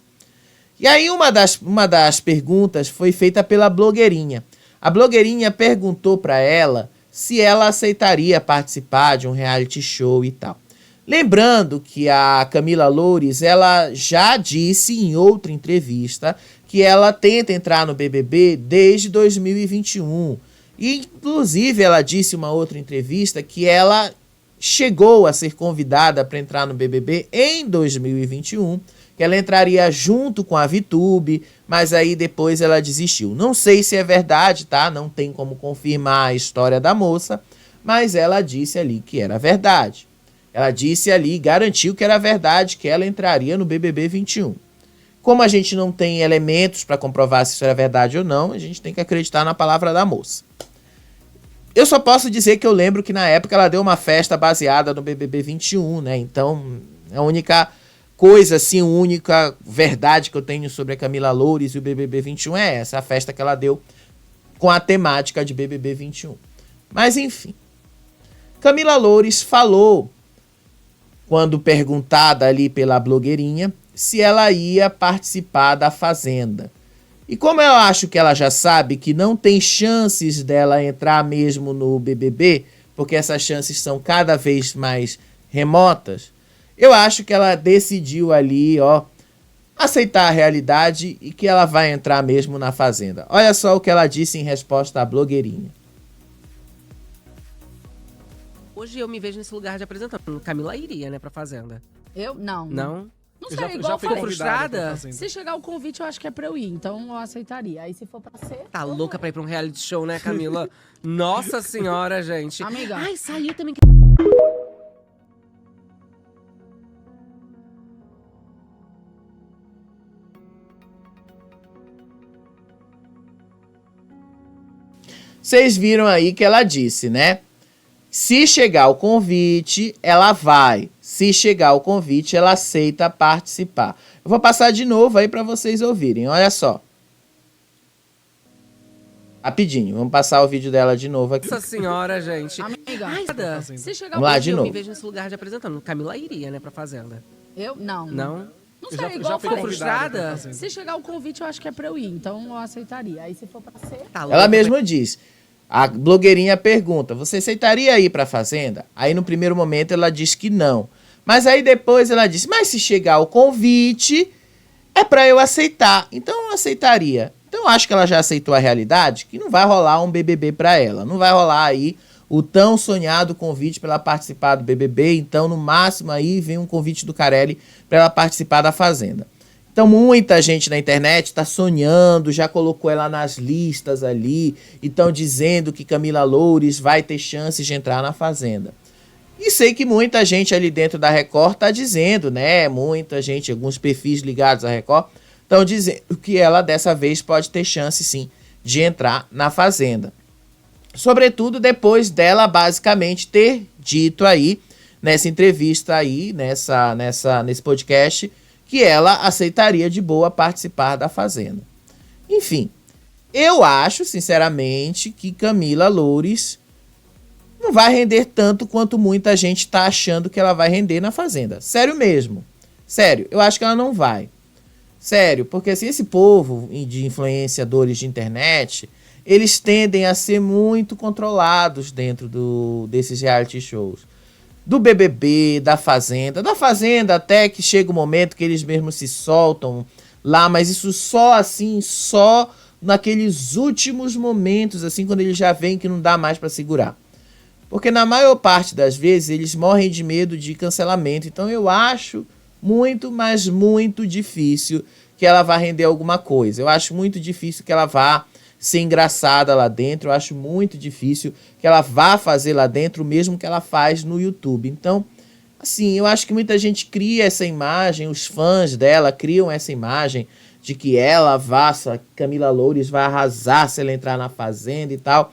E aí uma das perguntas foi feita pela blogueirinha. A blogueirinha perguntou para ela se ela aceitaria participar de um reality show e tal. Lembrando que a Camila Loures, ela já disse em outra entrevista que ela tenta entrar no BBB desde 2021. E, inclusive, ela disse em uma outra entrevista que ela chegou a ser convidada para entrar no BBB em 2021, que ela entraria junto com a VTube, mas aí depois ela desistiu. Não sei se é verdade, tá? Não tem como confirmar a história da moça, mas ela disse ali que era verdade. Ela disse ali, garantiu que era verdade, que ela entraria no BBB 21. Como a gente não tem elementos para comprovar se isso era verdade ou não, a gente tem que acreditar na palavra da moça. Eu só posso dizer que eu lembro que na época ela deu uma festa baseada no BBB 21, né? Então, a única coisa, assim, a única verdade que eu tenho sobre a Camila Loures e o BBB 21 é essa, a festa que ela deu com a temática de BBB 21. Mas, enfim. Camila Loures falou, quando perguntada ali pela blogueirinha, se ela ia participar da Fazenda. E como eu acho que ela já sabe que não tem chances dela entrar mesmo no BBB, porque essas chances são cada vez mais remotas, eu acho que ela decidiu ali, aceitar a realidade e que ela vai entrar mesmo na Fazenda. Olha só o que ela disse em resposta à blogueirinha. Hoje eu me vejo nesse lugar de apresentando. Camila iria, né, pra Fazenda. Eu? Não. Não? Não sei, igual eu Ficou falei. frustrada? Se chegar o convite, eu acho que é pra eu ir. Então, eu aceitaria. Aí, se for pra ser... Tá louca pra ir pra um reality show, né, Camila? Nossa senhora, gente. Amiga. Ai, saiu também... Vocês viram aí que ela disse, né? Se chegar o convite, ela vai. Se chegar o convite, ela aceita participar. Eu vou passar de novo aí para vocês ouvirem. Olha só. Rapidinho, vamos passar o vídeo dela de novo aqui. Nossa senhora, gente. Amiga, Ai, nada. se chegar Vamos lá, de Eu novo. me vejo nesse lugar de apresentando. Camila iria, né, pra Fazenda. eu? Não. Não? Não Eu sei, já igual eu fui falei. frustrada? Se chegar o convite, eu acho que é pra eu ir. Então eu aceitaria. Aí se for pra ser... Tá Ela louca, mesma diz. A blogueirinha pergunta, você aceitaria ir pra Fazenda? Aí no primeiro momento ela diz que não. Mas aí depois ela diz, mas se chegar o convite, é pra eu aceitar. Então eu aceitaria. Então eu acho que ela já aceitou a realidade, que não vai rolar um BBB pra ela. Não vai rolar aí o tão sonhado convite pra ela participar do BBB. Então no máximo aí vem um convite do Carelli pra ela participar da Fazenda. Então muita gente na internet está sonhando, já colocou ela nas listas ali, e estão dizendo que Camila Loures vai ter chances de entrar na Fazenda. E sei que muita gente ali dentro da Record está dizendo, né? Muita gente, alguns perfis ligados à Record, estão dizendo que ela dessa vez pode ter chance sim de entrar na Fazenda. Sobretudo depois dela basicamente ter dito aí, nessa entrevista aí, nesse podcast, que ela aceitaria de boa participar da Fazenda. Enfim, eu acho, sinceramente, que Camila Loures não vai render tanto quanto muita gente está achando que ela vai render na Fazenda. Sério mesmo. Sério, eu acho que ela não vai. Sério, porque assim, esse povo de influenciadores de internet, eles tendem a ser muito controlados dentro desses reality shows. Do BBB, da Fazenda até que chega o momento que eles mesmos se soltam lá, mas isso só naqueles últimos momentos, assim, quando eles já veem que não dá mais pra segurar. Porque na maior parte das vezes eles morrem de medo de cancelamento, então eu acho muito, mas muito difícil que ela vá render alguma coisa. Eu acho muito difícil que ela vá ser engraçada lá dentro. Eu acho muito difícil que ela vá fazer lá dentro o mesmo que ela faz no YouTube. Então, assim, eu acho que muita gente cria essa imagem, os fãs dela criam essa imagem de que ela Camila Loures vai arrasar se ela entrar na Fazenda e tal.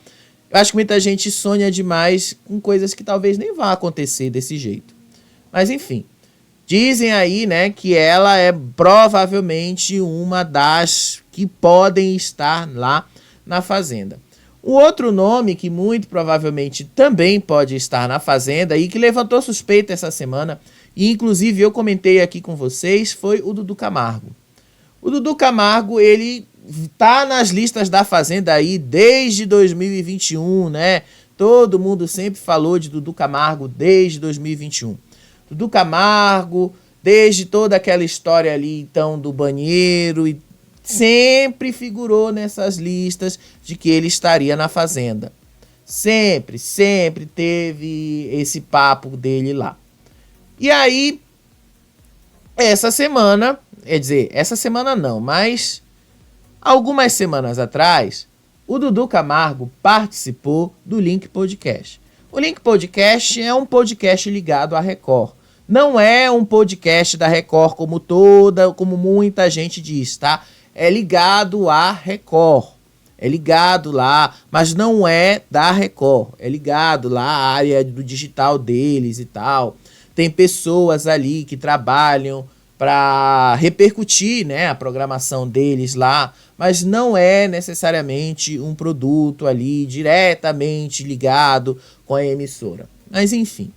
Eu acho que muita gente sonha demais com coisas que talvez nem vão acontecer desse jeito. Mas enfim, dizem aí, né, que ela é provavelmente uma das que podem estar lá na Fazenda. Um outro nome que muito provavelmente também pode estar na Fazenda e que levantou suspeita essa semana, e inclusive eu comentei aqui com vocês, foi o Dudu Camargo. O Dudu Camargo, ele tá nas listas da Fazenda aí desde 2021, né? Todo mundo sempre falou de Dudu Camargo desde 2021. Dudu Camargo, desde toda aquela história ali, então, do banheiro, e sempre figurou nessas listas de que ele estaria na Fazenda. Sempre teve esse papo dele lá. E aí, essa semana não, mas algumas semanas atrás, o Dudu Camargo participou do Link Podcast. O Link Podcast é um podcast ligado à Record. Não é um podcast da Record como muita gente diz, tá? É ligado à Record. É ligado lá, mas não é da Record. É ligado lá à área do digital deles e tal. Tem pessoas ali que trabalham para repercutir, né, a programação deles lá, mas não é necessariamente um produto ali diretamente ligado com a emissora. Mas enfim.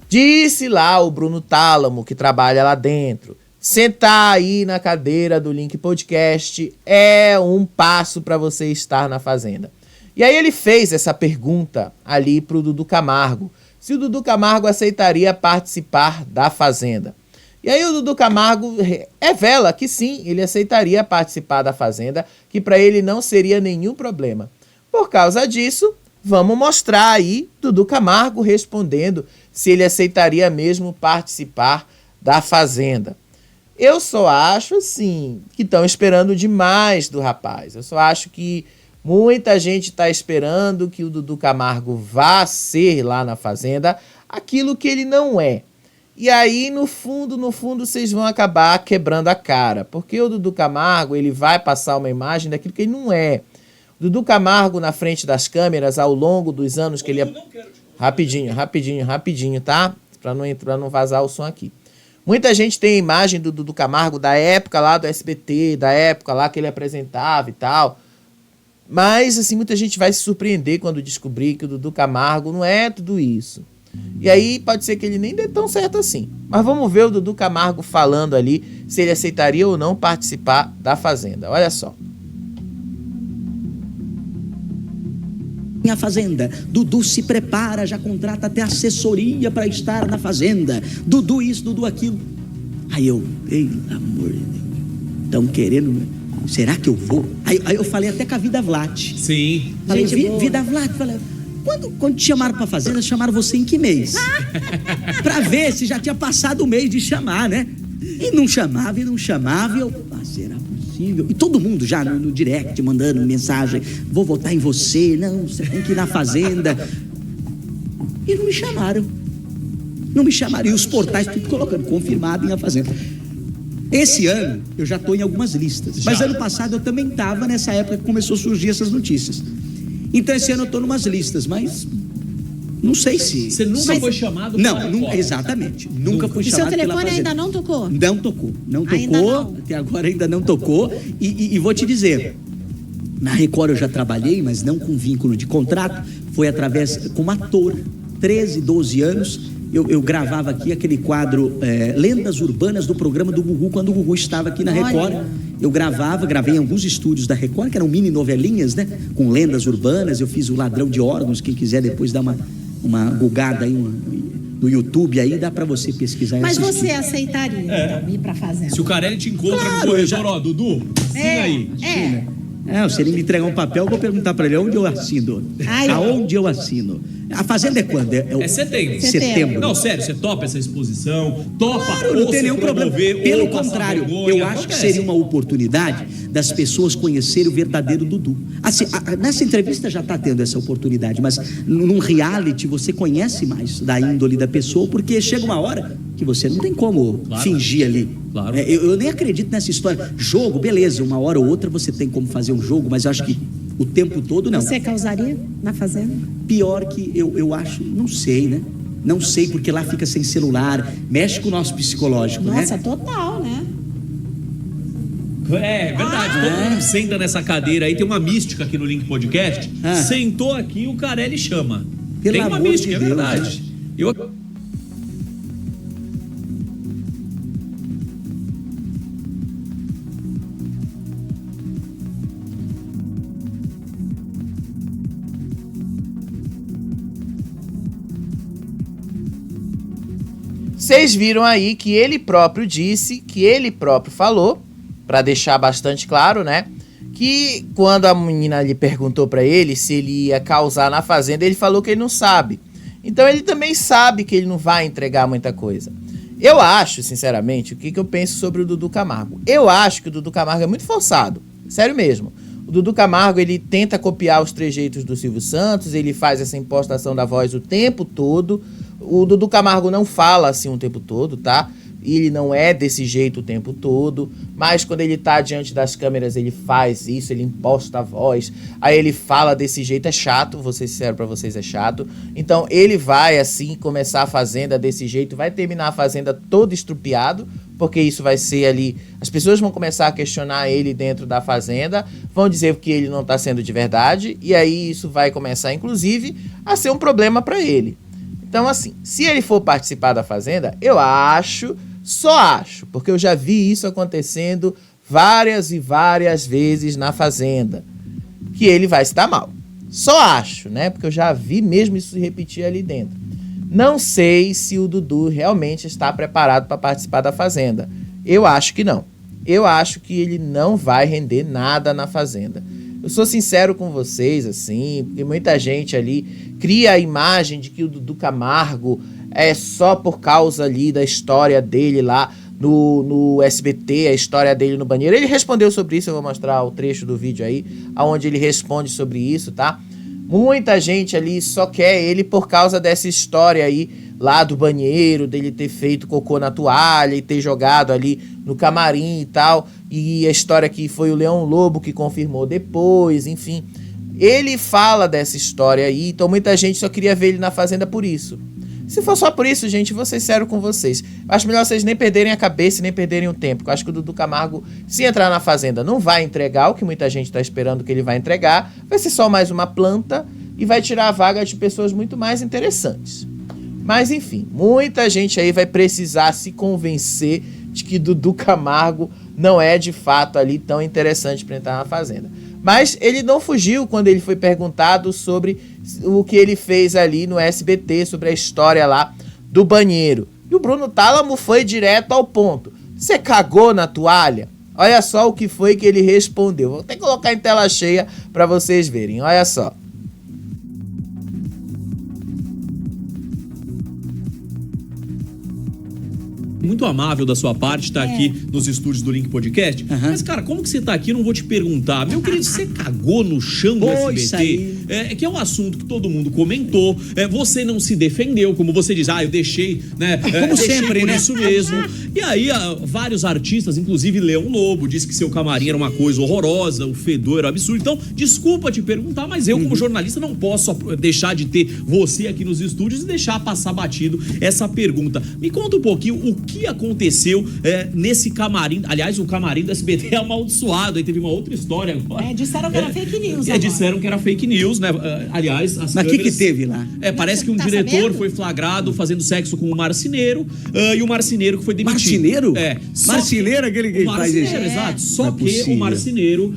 Disse lá o Bruno Tálamo, que trabalha lá dentro, sentar aí na cadeira do Link Podcast é um passo para você estar na Fazenda. E aí ele fez essa pergunta ali pro Dudu Camargo, se o Dudu Camargo aceitaria participar da Fazenda. E aí o Dudu Camargo revela que sim, ele aceitaria participar da Fazenda, que para ele não seria nenhum problema. Por causa disso, vamos mostrar aí Dudu Camargo respondendo se ele aceitaria mesmo participar da Fazenda. Eu só acho, assim, que estão esperando demais do rapaz. Eu só acho que Muita gente está esperando que o Dudu Camargo vá ser lá na Fazenda aquilo que ele não é. E aí, no fundo, vocês vão acabar quebrando a cara. Porque o Dudu Camargo, ele vai passar uma imagem daquilo que ele não é. O Dudu Camargo, na frente das câmeras, ao longo dos anos que ele... Rapidinho, tá? Pra não vazar o som aqui. Muita gente tem a imagem do Dudu Camargo da época lá do SBT, da época lá que ele apresentava e tal. Mas, assim, muita gente vai se surpreender quando descobrir que o Dudu Camargo não é tudo isso. E aí pode ser que ele nem dê tão certo assim. Mas vamos ver o Dudu Camargo falando ali se ele aceitaria ou não participar da Fazenda. Olha só. A Fazenda. Dudu se prepara, já contrata até assessoria para estar na Fazenda. Dudu isso, Dudu aquilo. Aí eu, pelo amor de Deus, estão querendo... Será que eu vou? Aí eu falei até com a Vida Vlat. Sim. Falei, Vida Vlat, falei... Quando te chamaram pra Fazenda, chamaram você em que mês? Pra ver se já tinha passado o mês de chamar, né? E não chamava, e eu... será possível? E todo mundo já no direct, mandando mensagem. Vou votar em você, não, você tem que ir na Fazenda. E não me chamaram. E os portais tudo colocando, confirmado em a Fazenda. Esse ano, eu já tô em algumas listas. Mas ano passado eu também tava nessa época que começou a surgir essas notícias. Então esse ano eu tô numas listas, mas não sei se... Você nunca foi chamado? Não, exatamente. Nunca fui chamado pela Fazenda. E seu telefone ainda não tocou? Não tocou. Até agora ainda não tocou. E vou te dizer, na Record eu já trabalhei, mas não com vínculo de contrato. Foi através, como ator, 13, 12 anos, eu gravava aqui aquele quadro Lendas Urbanas do programa do Gugu, quando o Gugu estava aqui na Record. Eu gravei em alguns estúdios da Record, que eram mini novelinhas, né? Com lendas urbanas. Eu fiz o Ladrão de Órgãos. Quem quiser depois dar uma gugada aí no YouTube, aí dá pra você pesquisar. Mas você aceitaria, então, ir pra Fazenda? Se o Carelli te encontra no corredor, ó, Dudu, assina aí. Se ele me entregar um papel, eu vou perguntar pra ele onde eu assino. Aonde eu assino. A Fazenda é quando? É setembro. Não, sério, você topa essa exposição? Topa? Claro, não tem nenhum problema. Pelo contrário, eu acho que seria uma oportunidade das pessoas conhecerem o verdadeiro Dudu. Assim, nessa entrevista já está tendo essa oportunidade, mas num reality você conhece mais da índole da pessoa, porque chega uma hora que você não tem como fingir ali. Claro. Eu nem acredito nessa história. Jogo, beleza, uma hora ou outra você tem como fazer um jogo, mas eu acho que o tempo todo não. Você causaria na Fazenda? Pior que eu acho, não sei, né? Não sei, porque lá fica sem celular, mexe com o nosso psicológico, né? Nossa, total, né? É verdade, todo mundo senta nessa cadeira aí, tem uma mística aqui no Link Podcast. Sentou aqui, o Carelli chama. Pelo tem uma amor mística, de Deus, é verdade. Vocês viram aí que ele próprio disse, que ele próprio falou, pra deixar bastante claro, né? Que quando a menina lhe perguntou pra ele se ele ia causar na Fazenda, ele falou que ele não sabe. Então ele também sabe que ele não vai entregar muita coisa. Eu acho, sinceramente, o que eu penso sobre o Dudu Camargo? Eu acho que o Dudu Camargo é muito forçado. Sério mesmo. O Dudu Camargo, ele tenta copiar os trejeitos do Silvio Santos, ele faz essa impostação da voz o tempo todo. O Dudu Camargo não fala assim o tempo todo, tá? Ele não é desse jeito o tempo todo, mas quando ele tá diante das câmeras, ele faz isso, ele imposta a voz, aí ele fala desse jeito, é chato, vou ser sincero pra vocês, é chato. Então ele vai assim, começar a Fazenda desse jeito, vai terminar a Fazenda todo estrupiado, porque isso vai ser ali, as pessoas vão começar a questionar ele dentro da Fazenda, vão dizer que ele não tá sendo de verdade, e aí isso vai começar, inclusive, a ser um problema pra ele. Então assim, se ele for participar da Fazenda, eu acho... Só acho, porque eu já vi isso acontecendo várias e várias vezes na Fazenda, que ele vai se dar mal. Só acho, né? Porque eu já vi mesmo isso se repetir ali dentro. Não sei se o Dudu realmente está preparado para participar da Fazenda. Eu acho que não. Eu acho que ele não vai render nada na Fazenda. Eu sou sincero com vocês, assim, porque muita gente ali cria a imagem de que o Dudu Camargo é só por causa ali da história dele lá no SBT, a história dele no banheiro. Ele respondeu sobre isso, eu vou mostrar o trecho do vídeo aí, onde ele responde sobre isso, tá? Muita gente ali só quer ele por causa dessa história aí, lá do banheiro, dele ter feito cocô na toalha e ter jogado ali no camarim e tal. E a história que foi o Leão Lobo que confirmou depois, enfim. Ele fala dessa história aí, então muita gente só queria ver ele na Fazenda por isso. Se for só por isso, gente, vou ser sério com vocês. Acho melhor vocês nem perderem a cabeça e nem perderem o tempo. Eu acho que o Dudu Camargo, se entrar na Fazenda, não vai entregar o que muita gente tá esperando que ele vai entregar. Vai ser só mais uma planta e vai tirar a vaga de pessoas muito mais interessantes. Mas, enfim, muita gente aí vai precisar se convencer de que Dudu Camargo não é, de fato, ali tão interessante para entrar na Fazenda. Mas ele não fugiu quando ele foi perguntado sobre o que ele fez ali no SBT, sobre a história lá do banheiro. E o Bruno Tálamo foi direto ao ponto. Você cagou na toalha? Olha só o que foi que ele respondeu. Vou até colocar em tela cheia para vocês verem. Olha só. Muito amável da sua parte estar aqui nos estúdios do Link Podcast. Mas, cara, como que você tá aqui? Eu não vou te perguntar. Meu querido, você cagou no chão do SBT? Que é um assunto que todo mundo comentou. Você não se defendeu, como você diz. Eu deixei, né? Como sempre, né? Isso mesmo. E aí, vários artistas, inclusive Leão Lobo, disse que seu camarim era uma coisa horrorosa, o fedor era absurdo. Então, desculpa te perguntar, mas eu, como jornalista, não posso deixar de ter você aqui nos estúdios e deixar passar batido essa pergunta. Me conta um pouquinho o que aconteceu nesse camarim. Aliás, o camarim do SBT é amaldiçoado. Aí teve uma outra história agora. Disseram que era fake news. Disseram que era fake news, né? Aliás, as Mas câmeras... que teve lá? Parece que um diretor sabendo? foi flagrado fazendo sexo com um marceneiro e o marceneiro que foi demitido. Marceneiro? Só Marceneiro é aquele que faz isso. Exato. Só Não é que possível. o marceneiro,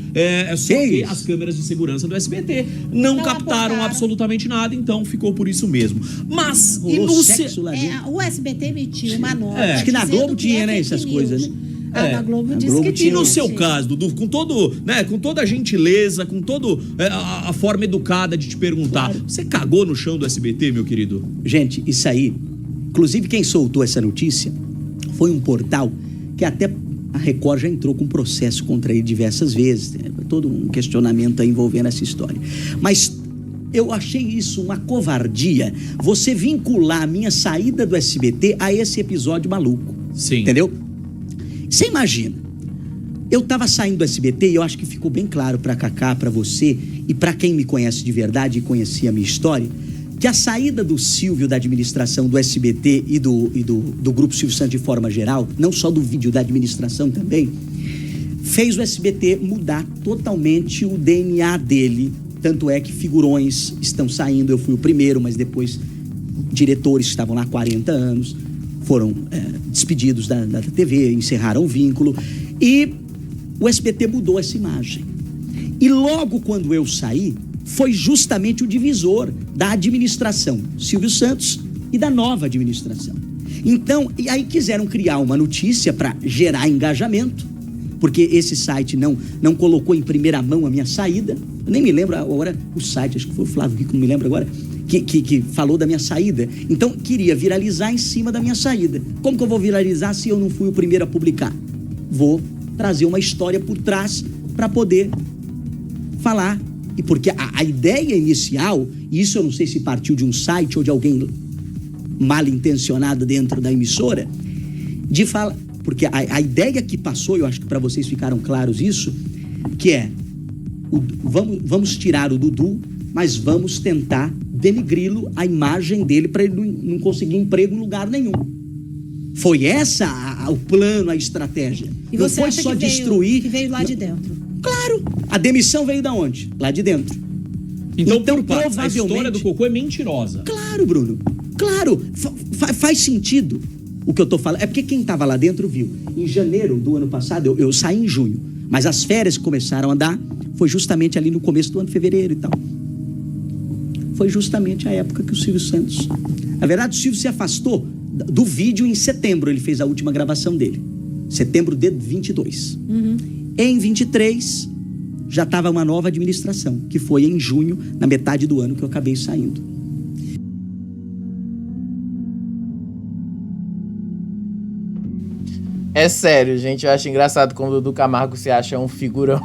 só que isso? as câmeras de segurança do SBT não captaram absolutamente nada, então ficou por isso mesmo. Mas e Rolou no sexo lá dentro. O SBT emitiu uma nota. Acho que na dizendo Globo que tinha, né, fake essas news. coisas, né? Na Globo disse Globo que tinha. E no tinha, seu sim. caso, Dudu, com toda a gentileza, com toda a forma educada de te perguntar, você cagou no chão do SBT, meu querido? Gente, isso aí, inclusive quem soltou essa notícia foi um portal que até a Record já entrou com processo contra ele diversas vezes, né? Todo um questionamento aí envolvendo essa história. Mas eu achei isso uma covardia, você vincular a minha saída do SBT a esse episódio maluco. Sim. Entendeu? Você imagina, eu tava saindo do SBT e eu acho que ficou bem claro pra Cacá, pra você e pra quem me conhece de verdade e conhecia a minha história, que a saída do Silvio da administração do SBT e do Grupo Silvio Santos de forma geral, não só do vídeo, da administração também, fez o SBT mudar totalmente o DNA dele. Tanto é que figurões estão saindo, eu fui o primeiro, mas depois diretores que estavam lá há 40 anos foram despedidos da TV, encerraram o vínculo e o SBT mudou essa imagem. E logo quando eu saí, foi justamente o divisor da administração Silvio Santos e da nova administração. Então, e aí quiseram criar uma notícia para gerar engajamento, porque esse site não colocou em primeira mão a minha saída. Eu nem me lembro agora o site, acho que foi o Flávio que não me lembro agora, que falou da minha saída. Então, queria viralizar em cima da minha saída. Como que eu vou viralizar se eu não fui o primeiro a publicar? Vou trazer uma história por trás para poder falar. E porque a ideia inicial, e isso eu não sei se partiu de um site ou de alguém mal intencionado dentro da emissora, de falar... Porque a ideia que passou, eu acho que para vocês ficaram claros isso, que é, vamos tirar o Dudu, mas vamos tentar denegri-lo, a imagem dele, para ele não conseguir emprego em lugar nenhum. Foi essa o plano, a estratégia. E não você foi acha só que destruir... que veio lá de dentro? Claro! A demissão veio da onde? Lá de dentro. Então provavelmente... a história do cocô é mentirosa. Claro, Bruno. Claro. Faz sentido o que eu tô falando. É porque quem tava lá dentro viu. Em janeiro do ano passado, eu saí em junho. Mas as férias que começaram a dar foi justamente ali no começo do ano, fevereiro e tal. Foi justamente a época que o Silvio Santos... Na verdade, o Silvio se afastou do vídeo em setembro. Ele fez a última gravação dele. Setembro de 22. Em 23, já estava uma nova administração, que foi em junho, na metade do ano que eu acabei saindo. É sério, gente, eu acho engraçado como o Dudu Camargo se acha um figurão,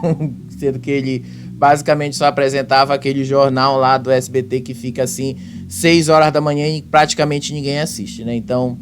sendo que ele basicamente só apresentava aquele jornal lá do SBT que fica assim 6 horas da manhã e praticamente ninguém assiste, né? Então,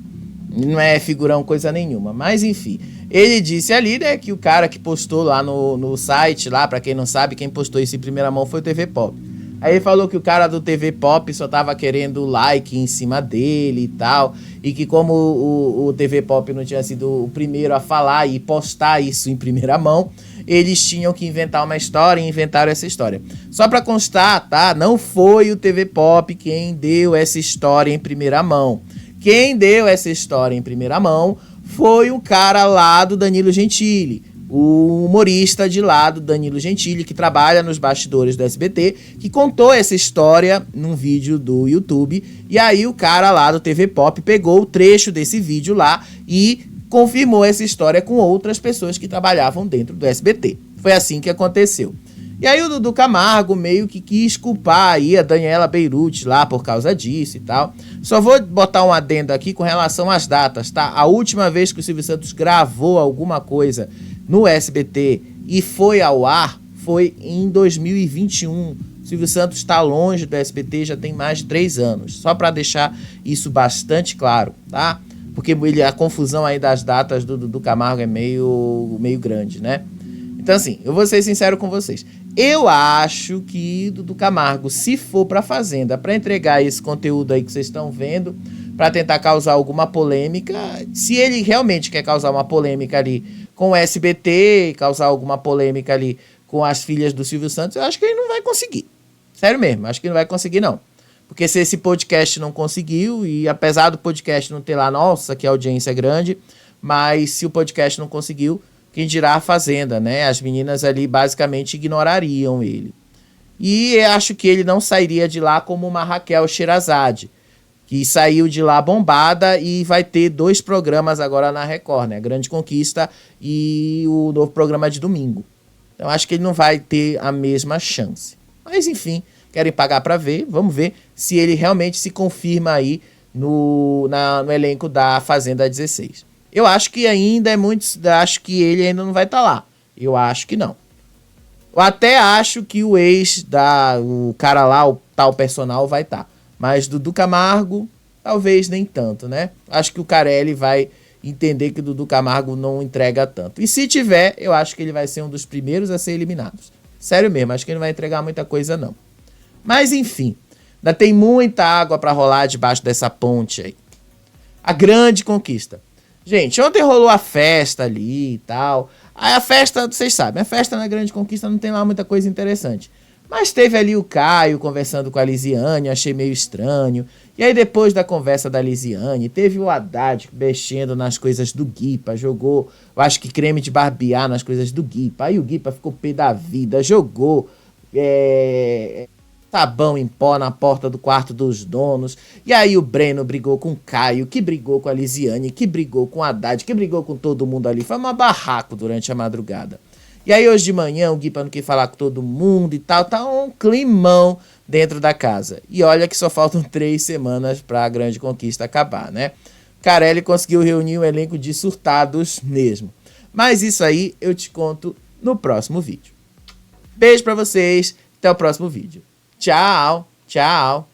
não é figurão coisa nenhuma. Mas, enfim, ele disse ali, né, que o cara que postou lá no site, lá, pra quem não sabe, quem postou isso em primeira mão foi o TV Pop. Aí ele falou que o cara do TV Pop só tava querendo like em cima dele e tal, e que como o TV Pop não tinha sido o primeiro a falar e postar isso em primeira mão, eles tinham que inventar uma história e inventaram essa história. Só pra constar, tá? Não foi o TV Pop quem deu essa história em primeira mão. Quem deu essa história em primeira mão foi o cara lá do Danilo Gentili, o humorista de lá do Danilo Gentili, que trabalha nos bastidores do SBT, que contou essa história num vídeo do YouTube, e aí o cara lá do TV Pop pegou o trecho desse vídeo lá e confirmou essa história com outras pessoas que trabalhavam dentro do SBT. Foi assim que aconteceu. E aí o Dudu Camargo meio que quis culpar aí a Daniela Beirute lá por causa disso e tal. Só vou botar um adendo aqui com relação às datas, tá? A última vez que o Silvio Santos gravou alguma coisa no SBT e foi ao ar foi em 2021. O Silvio Santos está longe do SBT já tem mais de 3 anos. Só para deixar isso bastante claro, tá? Porque a confusão aí das datas do Dudu Camargo é meio grande, né? Então, assim, eu vou ser sincero com vocês. Eu acho que Dudu Camargo, se for pra Fazenda, pra entregar esse conteúdo aí que vocês estão vendo, pra tentar causar alguma polêmica, se ele realmente quer causar uma polêmica ali com o SBT, causar alguma polêmica ali com as filhas do Silvio Santos, eu acho que ele não vai conseguir. Sério mesmo, acho que não vai conseguir, não. Porque se esse podcast não conseguiu, e apesar do podcast não ter lá, nossa, que audiência grande, mas se o podcast não conseguiu, quem dirá a Fazenda, né? As meninas ali basicamente ignorariam ele. E acho que ele não sairia de lá como uma Raquel Sherazade, que saiu de lá bombada e vai ter 2 programas agora na Record, né? A Grande Conquista e o novo programa de domingo. Então acho que ele não vai ter a mesma chance. Mas enfim, querem pagar para ver. Vamos ver se ele realmente se confirma aí no elenco da Fazenda 16. Eu acho que ainda é muito... Acho que ele ainda não vai estar lá. Eu acho que não. Eu até acho que o o cara lá, o tal personal, vai estar. Mas Dudu Camargo, talvez nem tanto, né? Acho que o Carelli vai entender que o Dudu Camargo não entrega tanto. E se tiver, eu acho que ele vai ser um dos primeiros a ser eliminados. Sério mesmo, acho que ele não vai entregar muita coisa, não. Mas enfim, ainda tem muita água para rolar debaixo dessa ponte aí. A Grande Conquista. Gente, ontem rolou a festa ali e tal. Aí a festa, vocês sabem, a festa na Grande Conquista não tem lá muita coisa interessante. Mas teve ali o Caio conversando com a Lisiane, achei meio estranho. E aí depois da conversa da Lisiane, teve o Haddad mexendo nas coisas do Guipa, jogou, eu acho que creme de barbear nas coisas do Guipa. Aí o Guipa ficou pé da vida, jogou sabão em pó na porta do quarto dos donos. E aí o Breno brigou com o Caio, que brigou com a Lisiane, que brigou com o Haddad, que brigou com todo mundo ali. Foi uma barraco durante a madrugada. E aí hoje de manhã o Guipa não quis falar com todo mundo e tal. Tá um climão dentro da casa. E olha que só faltam 3 semanas pra Grande Conquista acabar, né? Carelli conseguiu reunir um elenco de surtados mesmo. Mas isso aí eu te conto no próximo vídeo. Beijo pra vocês, até o próximo vídeo. Tchau, tchau.